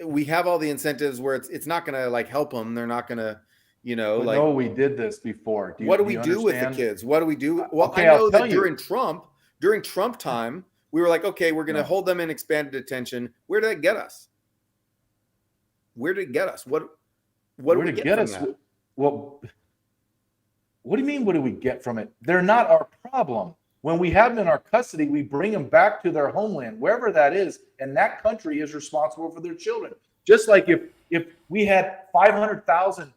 we have all the incentives where it's not going to like help them. They're not going to, No, we did this before. What do we do with the kids? What do we do? Well, Okay, I know that during Trump time, we were like, okay, we're going to hold them in expanded detention. Where did that get us? Where did it get us? What do we get from that? Well, what do you mean? What do we get from it? They're not our problem. When we have them in our custody, we bring them back to their homeland, wherever that is, and that country is responsible for their children. Just like if we had 500,000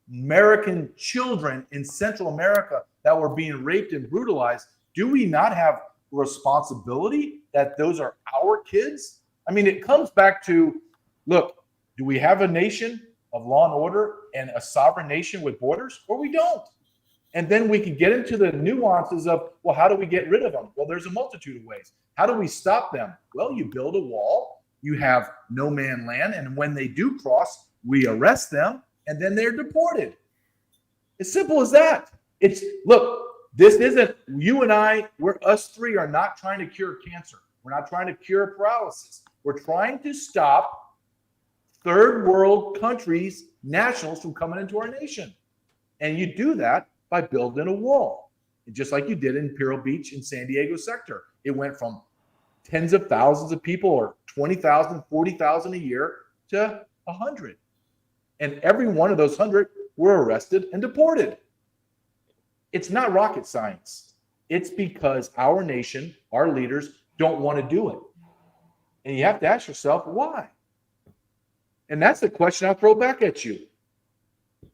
American children in Central America that were being raped and brutalized, do we not have responsibility that those are our kids? I mean, it comes back to, look, do we have a nation of law and order and a sovereign nation with borders, or we don't? And then we can get into the nuances of, well, how do we get rid of them? Well, there's a multitude of ways. How do we stop them? Well, you build a wall, you have no man land, and when they do cross, we arrest them, and then they're deported. As simple as that. Look, this isn't, you and us three are not trying to cure cancer. We're not trying to cure paralysis. We're trying to stop third world countries, nationals from coming into our nation. And you do that by building a wall. Just like you did in Imperial Beach in San Diego sector. It went from tens of thousands of people, or 20,000, 40,000 a year, to 100. And every one of those 100 were arrested and deported. It's not rocket science. It's because our nation, our leaders, don't want to do it. And you have to ask yourself, why? And that's the question I'll throw back at you.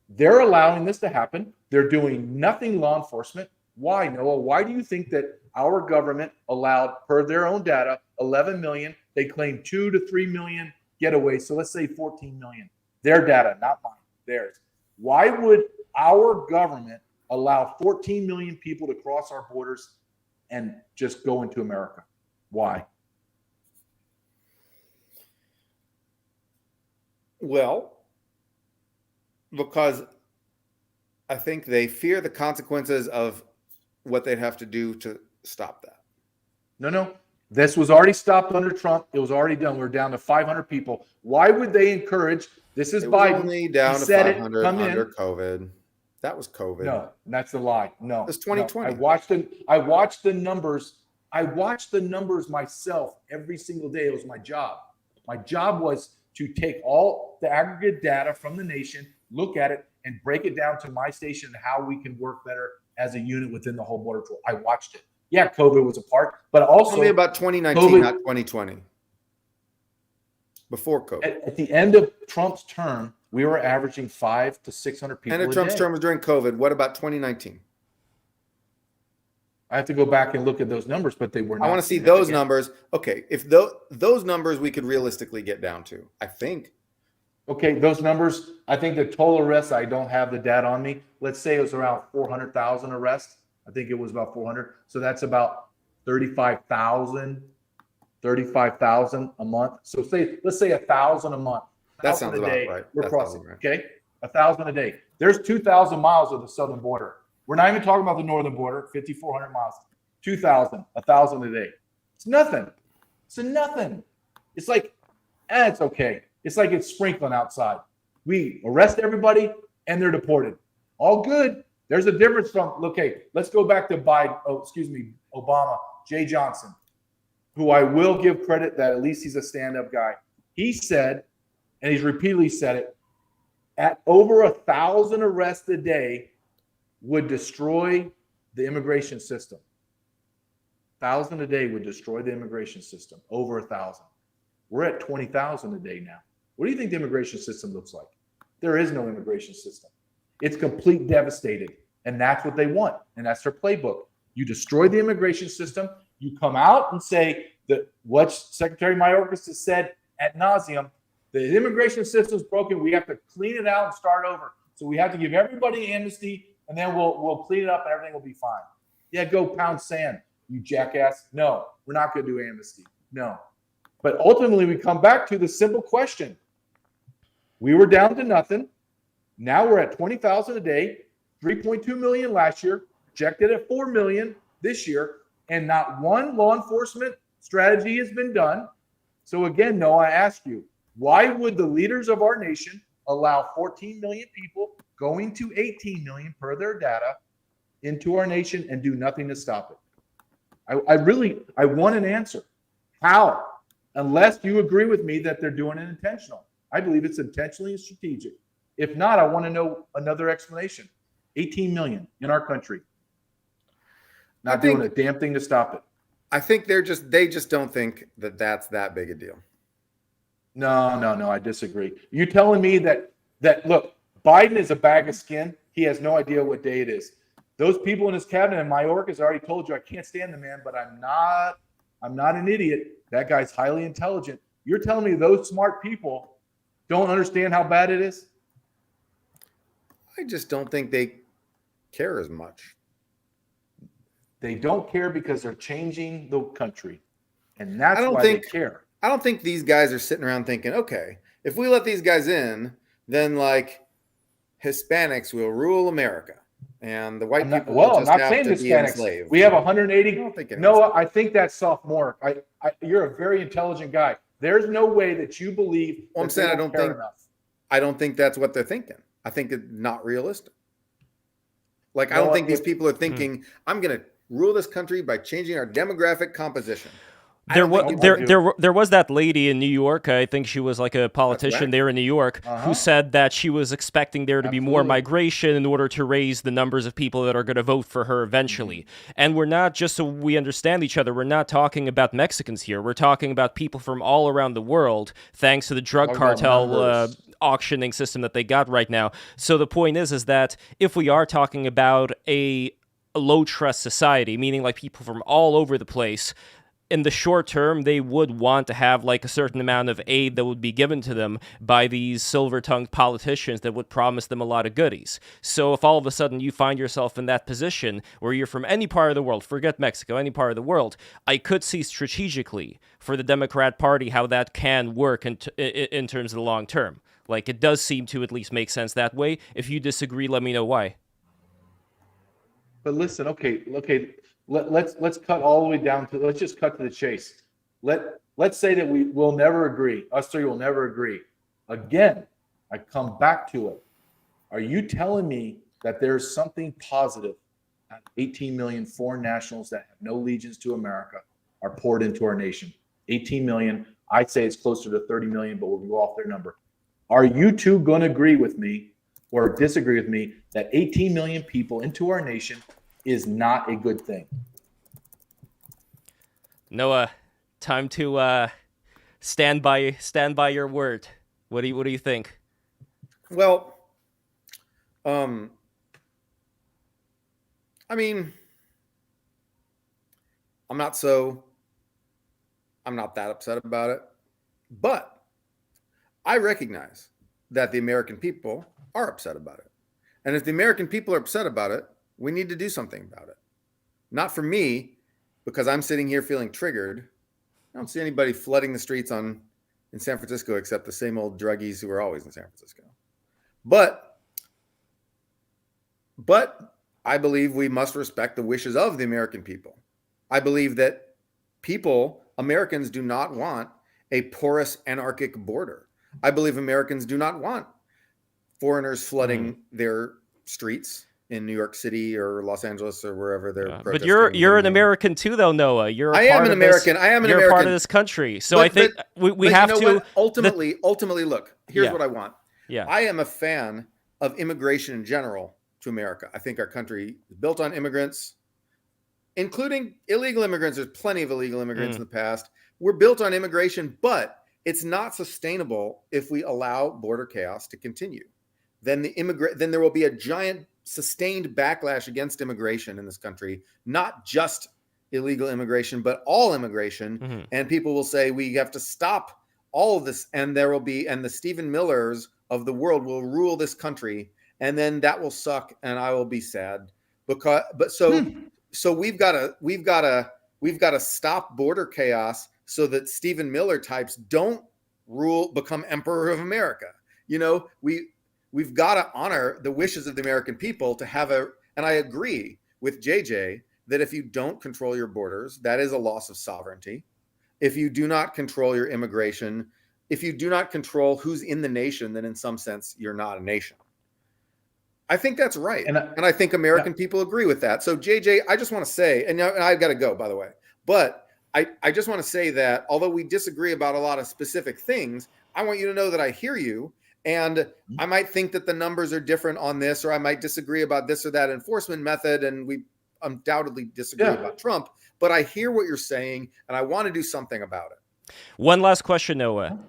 They're allowing this to happen. They're doing nothing law enforcement. Why, Noah? Why do you think that our government allowed, per their own data, 11 million? They claim 2 to 3 million getaways. So let's say 14 million. Their data, not mine, theirs. Why would our government allow 14 million people to cross our borders and just go into America? Why? Well, because I think they fear the consequences of what they'd have to do to stop that. No. This was already stopped under Trump. It was already done. We're down to 500 people. Why would they encourage? This is Biden. Only down to 500 under COVID. That was COVID. No, that's a lie. No, it's 2020. No. I watched the numbers. I watched the numbers myself every single day. It was my job. My job was to take all the aggregate data from the nation, look at it, and break it down to my station and how we can work better as a unit within the whole Border Patrol. I watched it. Yeah, COVID was a part, but also only about 2019, not 2020. Before COVID. At the end of Trump's term, we were averaging 500 to 600 people. And Trump's term was during COVID. What about 2019? I have to go back and look at those numbers, but they were not. I want to see those numbers. Okay, if those numbers we could realistically get down to, I think. Okay, those numbers, I think the total arrests, I don't have the data on me. Let's say it was around 400,000 arrests. I think it was about 400. So that's about 35,000 a month. So let's say 1,000 a month. That sounds about day right. we're That crossing. sounds right. Okay, 1,000 a day. There's 2,000 miles of the southern border. We're not even talking about the northern border, 5,400 miles. 2,000, 1,000 a day. It's nothing. It's nothing. It's like, it's okay. It's like it's sprinkling outside. We arrest everybody and they're deported. All good. There's a difference from, okay, let's go back to Obama, Jay Johnson, who I will give credit that at least he's a stand-up guy. He said, and he's repeatedly said it, at over 1,000 arrests a day would destroy the immigration system. 1,000 a day would destroy the immigration system. Over 1,000. We're at 20,000 a day now. What do you think the immigration system looks like? There is no immigration system. It's complete devastated. And that's what they want. And that's their playbook. You destroy the immigration system. You come out and say that what Secretary Mayorkas has said ad nauseum, the immigration system is broken. We have to clean it out and start over. So we have to give everybody amnesty, and then we'll clean it up and everything will be fine. Yeah, go pound sand, you jackass. No, we're not going to do amnesty. No. But ultimately, we come back to the simple question. We were down to nothing. Now we're at 20,000 a day, 3.2 million last year, projected at 4 million this year, and not one law enforcement strategy has been done. So again, Noah, I ask you, why would the leaders of our nation allow 14 million people going to 18 million per their data into our nation and do nothing to stop it? I want an answer. How? Unless you agree with me that they're doing it intentional. I believe it's intentionally and strategic. If not, I want to know another explanation. 18 million in our country. Not doing a damn thing to stop it. I think they just don't think that that's that big a deal. No, I disagree. You telling me that look, Biden is a bag of skin. He has no idea what day it is. Those people in his cabinet, and Mayorkas already told you, I can't stand the man, but I'm not an idiot. That guy's highly intelligent. You're telling me those smart people don't understand how bad it is? I just don't think they care as much. They don't care because they're changing the country. And that's why they care. I don't think these guys are sitting around thinking, okay, if we let these guys in, then like Hispanics will rule America. And the white people will just have to be enslaved. We have 180. I don't think Noah, I think that's sophomoric. You're a very intelligent guy. There's no way that you believe. Well, I'm saying I don't think that's what they're thinking. I think it's not realistic. Like, I don't think these people are thinking, I'm going to rule this country by changing our demographic composition. There was that lady in New York. I think she was like a politician there in New York who said that she was expecting there to be more migration in order to raise the numbers of people that are going to vote for her eventually. And we're not, just so we understand each other, we're not talking about Mexicans here. We're talking about people from all around the world, thanks to the drug cartel auctioning system that they got right now. So the point is that if we are talking about a low trust society, meaning like people from all over the place, in the short term, they would want to have like a certain amount of aid that would be given to them by these silver-tongued politicians that would promise them a lot of goodies. So if all of a sudden you find yourself in that position where you're from any part of the world, forget Mexico, any part of the world, I could see strategically for the Democrat Party how that can work in terms of the long term. Like, it does seem to at least make sense that way. If you disagree, let me know why. But listen, okay. Let's cut all the way down to, let's just cut to the chase. Let's say that we will never agree. Us three will never agree. Again, I come back to it. Are you telling me that there's something positive that 18 million foreign nationals that have no allegiance to America are poured into our nation? 18 million. I'd say it's closer to 30 million, but we'll go off their number. Are you two going to agree with me or disagree with me that 18 million people into our nation is not a good thing? Noah, time to stand by your word. What do you think? Well, I mean, I'm not that upset about it, but I recognize that the American people are upset about it. And if the American people are upset about it, we need to do something about it. Not for me, because I'm sitting here feeling triggered. I don't see anybody flooding the streets on in San Francisco except the same old druggies who are always in San Francisco. But I believe we must respect the wishes of the American people. I believe that Americans do not want a porous anarchic border. I believe Americans do not want foreigners flooding their streets in New York City or Los Angeles or wherever they're protesting. But you're an American too, though, Noah. I am an American. You're part of this country. So I think we have to. Ultimately, look, here's what I want. Yeah. I am a fan of immigration in general to America. I think our country is built on immigrants, including illegal immigrants. There's plenty of illegal immigrants in the past. We're built on immigration, but it's not sustainable if we allow border chaos to continue. Then there will be a giant sustained backlash against immigration in this country, not just illegal immigration, but all immigration. And people will say we have to stop all of this, and the Stephen Millers of the world will rule this country, and then that will suck, and I will be sad so we've got to stop border chaos so that Stephen Miller types don't become emperor of America. We've got to honor the wishes of the American people to have and I agree with JJ that if you don't control your borders, that is a loss of sovereignty. If you do not control your immigration, if you do not control who's in the nation, then in some sense, you're not a nation. I think that's right. And I think American people agree with that. So JJ, I just want to say, and I've got to go, by the way, but I just want to say that although we disagree about a lot of specific things, I want you to know that I hear you. And I might think that the numbers are different on this, or I might disagree about this or that enforcement method. And we undoubtedly disagree about Trump, but I hear what you're saying and I want to do something about it. One last question, Noah.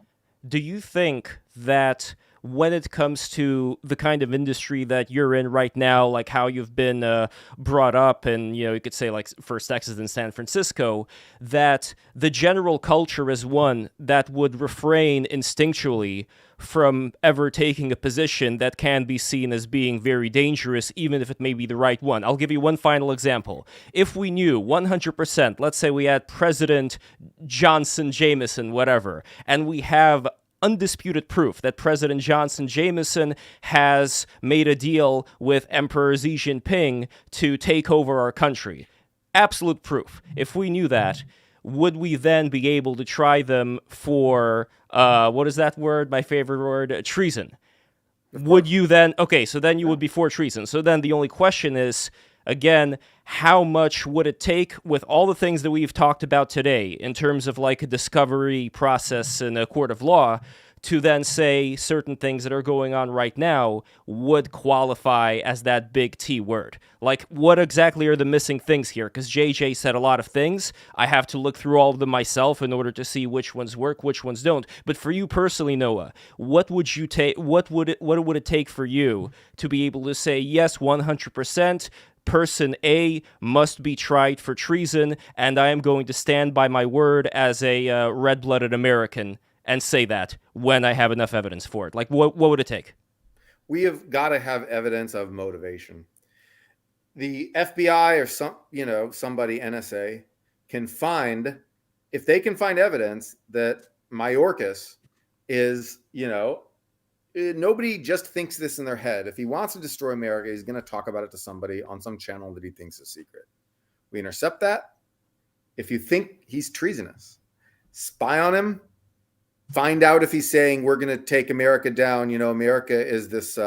Do you think that when it comes to the kind of industry that you're in right now, like how you've been brought up, and you could say like first Texas and San Francisco, that the general culture is one that would refrain instinctually from ever taking a position that can be seen as being very dangerous, even if it may be the right one? I'll give you one final example. If we knew 100%, let's say we had President Johnson, Jameson, whatever, and we have undisputed proof that President Johnson Jameson has made a deal with Emperor Xi Jinping to take over our country. Absolute proof. If we knew that, would we then be able to try them for, what is that word? My favorite word, treason. Would you then, okay, so then you would be for treason. So then the only question is, again, how much would it take with all the things that we've talked about today in terms of like a discovery process in a court of law to then say certain things that are going on right now would qualify as that big T word? Like, what exactly are the missing things here? Because JJ said a lot of things. I have to look through all of them myself in order to see which ones work, which ones don't. But for you personally, Noah, what would you take? What would it take for you to be able to say, yes, 100%, person A must be tried for treason, and I am going to stand by my word as a red-blooded American and say that when I have enough evidence for it? Like, what would it take? We have got to have evidence of motivation. The FBI or somebody, NSA, can find, if they can find evidence that Mayorkas is, nobody just thinks this in their head. If he wants to destroy America, he's going to talk about it to somebody on some channel that he thinks is secret. We intercept that. If you think he's treasonous, spy on him, find out if he's saying we're going to take America down. America is this,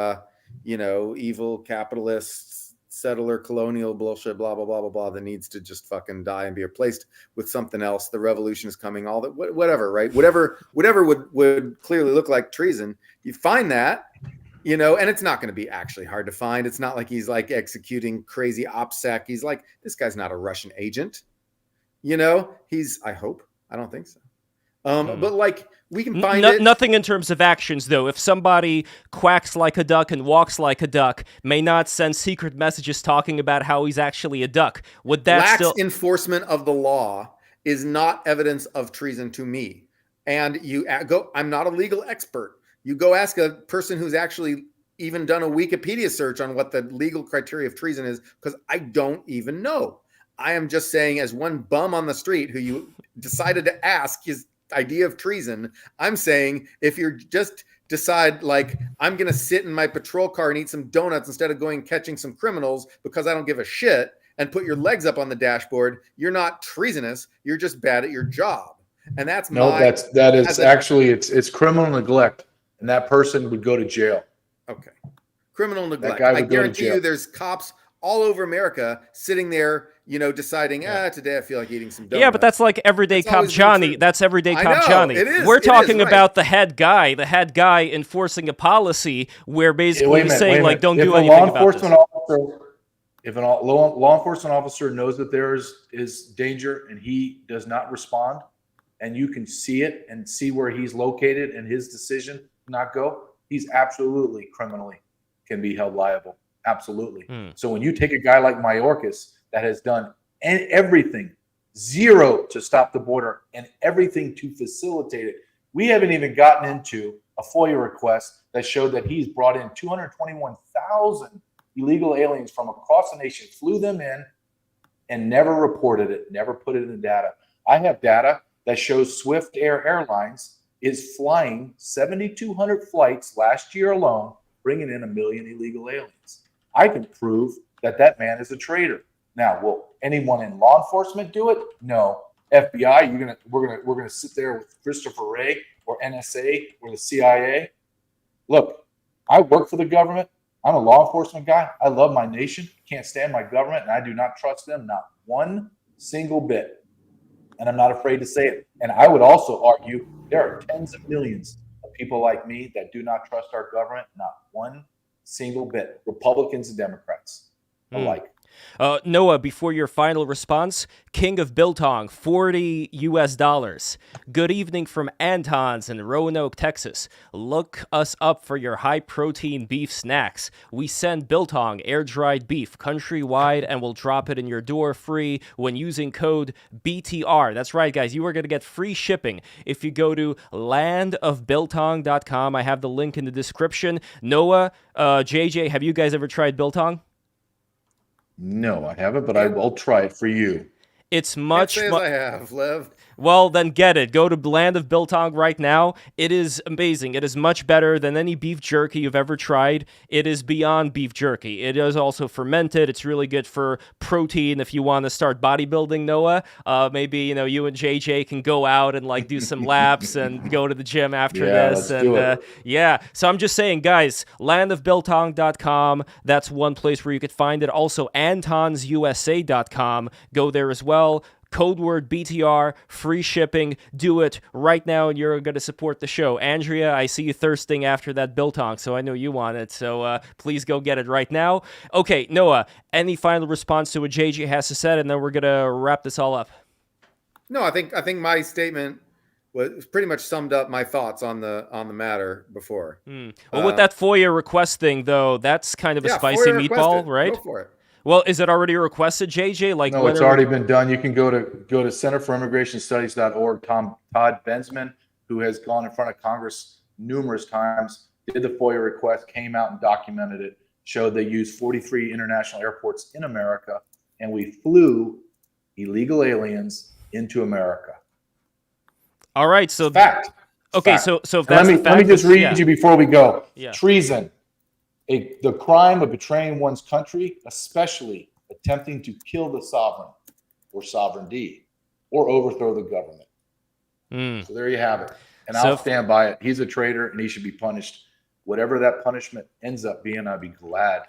evil capitalist settler colonial bullshit, blah, blah, blah, blah, blah, that needs to just fucking die and be replaced with something else. The revolution is coming, all that, whatever, right? Whatever would clearly look like treason. You find that, and it's not going to be actually hard to find. It's not like he's like executing crazy OPSEC. He's like, this guy's not a Russian agent. I hope, I don't think so. But like, we can find nothing in terms of actions, though. If somebody quacks like a duck and walks like a duck, may not send secret messages talking about how he's actually a duck, would that lax enforcement of the law is not evidence of treason to me. And I'm not a legal expert. You go ask a person who's actually even done a Wikipedia search on what the legal criteria of treason is, because I don't even know. I am just saying, as one bum on the street who you decided to ask idea of treason. I'm saying if you're just decide like I'm going to sit in my patrol car and eat some donuts instead of going catching some criminals because I don't give a shit, and put your legs up on the dashboard, you're not treasonous. You're just bad at your job. And that's it's criminal neglect, and that person would go to jail. Okay. Criminal neglect. That guy would I go to guarantee jail. you there's cops all over America sitting there, deciding, today I feel like eating some donuts. Yeah, but that's like everyday That's cop always been Johnny. true. That's everyday I cop know, Johnny. it is, We're it talking is, right. about the head guy enforcing a policy where basically he's saying, like, don't If do a anything law about enforcement this. officer, if a law enforcement officer knows that there is danger and he does not respond, and you can see it and see where he's located and his decision to not go, he's absolutely criminally can be held liable. Absolutely. So when you take a guy like Mayorkas that has done everything, zero to stop the border and everything to facilitate it, we haven't even gotten into a FOIA request that showed that he's brought in 221,000 illegal aliens from across the nation, flew them in, and never reported it, never put it in the data. I have data that shows Swift Air Airlines is flying 7,200 flights last year alone, bringing in 1 million illegal aliens. I can prove that man is a traitor. Now, will anyone in law enforcement do it? No. FBI, we're gonna sit there with Christopher Wray or NSA or the CIA. Look, I work for the government. I'm a law enforcement guy. I love my nation. Can't stand my government, and I do not trust them, not one single bit. And I'm not afraid to say it. And I would also argue there are tens of millions of people like me that do not trust our government, not one single bit. Republicans and Democrats alike. Noah, before your final response, King of Biltong, $40 US. Good evening from Anton's in Roanoke, Texas. Look us up for your high-protein beef snacks. We send Biltong air-dried beef countrywide, and we'll drop it in your door free when using code BTR. That's right, guys. You are going to get free shipping if you go to landofbiltong.com. I have the link in the description. Noah, JJ, have you guys ever tried Biltong? No, I haven't, but I will try it for you. It's Can't much. say as I have, Lev. Well, then get it. Go to Land of Biltong right now. It is amazing. It is much better than any beef jerky you've ever tried. It is beyond beef jerky. It is also fermented. It's really good for protein if you want to start bodybuilding, Noah. Maybe, you and JJ can go out and like do some laps and go to the gym after this. Let's do it. So I'm just saying, guys, landofbiltong.com. That's one place where you could find it. Also, antonsusa.com. Go there as well. Code word BTR, free shipping. Do it right now, and you're going to support the show. Andrea, I see you thirsting after that Biltong, so I know you want it. So please go get it right now. Okay, Noah, any final response to what JJ has to say, and then we're going to wrap this all up. No, I think my statement was pretty much summed up my thoughts on the matter before. Well, with that FOIA request thing, though, that's kind of a spicy FOIA meatball, requested. right? Go for it. Well, is it already requested, JJ? No, it's already been done. You can go to centerforimmigrationstudies.org. Todd Bensman, who has gone in front of Congress numerous times, did the FOIA request, came out and documented it, showed they used 43 international airports in America, and we flew illegal aliens into America. All right, so Fact. Okay, Fact. so if that's let me just read you before we go. Yeah. Treason. The crime of betraying one's country, especially attempting to kill the sovereign or sovereignty or overthrow the government. So there you have it. And I'll stand by it. He's a traitor and he should be punished. Whatever that punishment ends up being, I'd be glad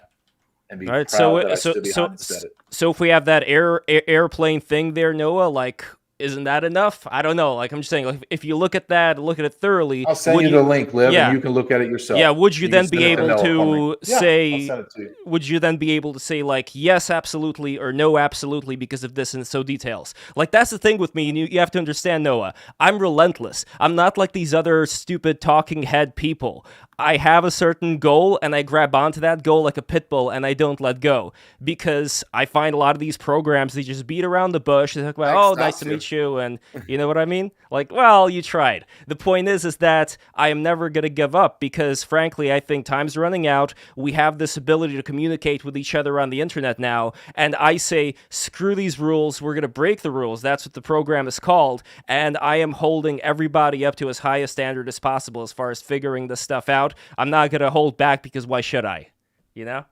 and be proud that I stood behind and said it. So if we have that airplane thing there, Noah, like, isn't that enough? I don't know. Like, I'm just saying, like, if you look at it thoroughly. I'll send you the link, Liv, and you can look at it yourself. Yeah, would you then be able to say, I'll send it to you. would you then be able to say, like, yes, absolutely, or no, absolutely, because of this and so details? Like, that's the thing with me, and you have to understand, Noah, I'm relentless. I'm not like these other stupid talking head people. I have a certain goal and I grab onto that goal like a pit bull and I don't let go, because I find a lot of these programs, they just beat around the bush. They talk about, oh, nice to meet you. And you know what I mean? Like, well, you tried. The point is that I am never going to give up, because frankly, I think time's running out. We have this ability to communicate with each other on the internet now. And I say, screw these rules. We're going to break the rules. That's what the program is called. And I am holding everybody up to as high a standard as possible as far as figuring this stuff out. I'm not going to hold back, because why should I? You know?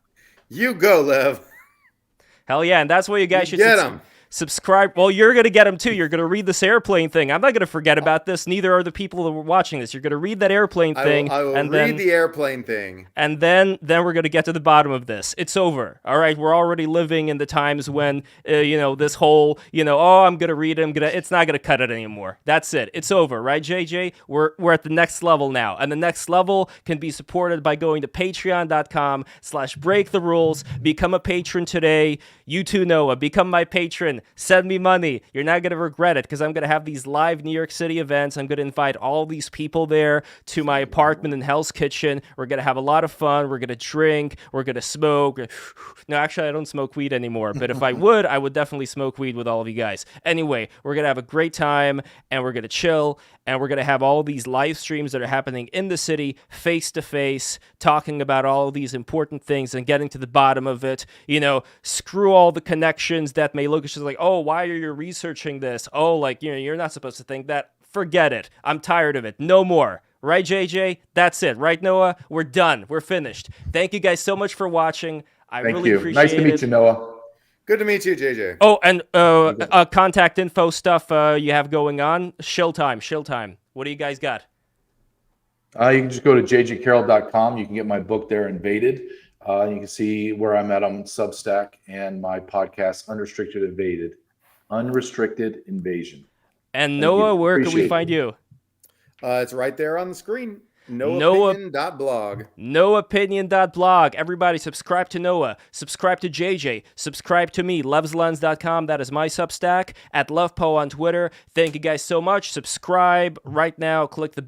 You go, Lev. Hell yeah. And that's what you guys should Get them. subscribe. Well, you're going to get them too. You're going to read this airplane thing. I'm not going to forget about this. Neither are the people that were watching this. You're going to read that airplane thing. I will and read then, the airplane thing. And then we're going to get to the bottom of this. It's over. All right. We're already living in the times when, this whole, oh, I'm going to read it. It's not going to cut it anymore. That's it. It's over. Right, JJ? We're at the next level now. And the next level can be supported by going to patreon.com/breaktherules. Become a patron today. You too, Noah. Become my patron. Send me money. You're not going to regret it, because I'm going to have these live New York City events. I'm going to invite all these people there to my apartment in Hell's Kitchen. We're going to have a lot of fun. We're going to drink. We're going to smoke. No, actually, I don't smoke weed anymore. But if I would definitely smoke weed with all of you guys. Anyway, we're going to have a great time, and we're going to chill, and we're going to have all these live streams that are happening in the city, face-to-face, talking about all of these important things and getting to the bottom of it. Screw all the connections that may look just like, oh, why are you researching this? Oh, you're not supposed to think that. Forget it. I'm tired of it. No more. Right, JJ? That's it. Right, Noah? We're done. We're finished. Thank you guys so much for watching. I really appreciate it. Nice to meet you, Noah. Good to meet you, JJ. Oh, and contact info stuff you have going on. Shill time. What do you guys got? You can just go to jjcarrell.com. You can get my book there, Invaded. You can see where I'm at on Substack and my podcast, Unrestricted Invasion. And Noah, where can we find you? It's right there on the screen. NoOpinion.blog. NoOpinion.blog. Everybody subscribe to Noah. Subscribe to JJ. Subscribe to me. LevsLens.com. That is my Substack. At LevPo on Twitter. Thank you guys so much. Subscribe right now. Click the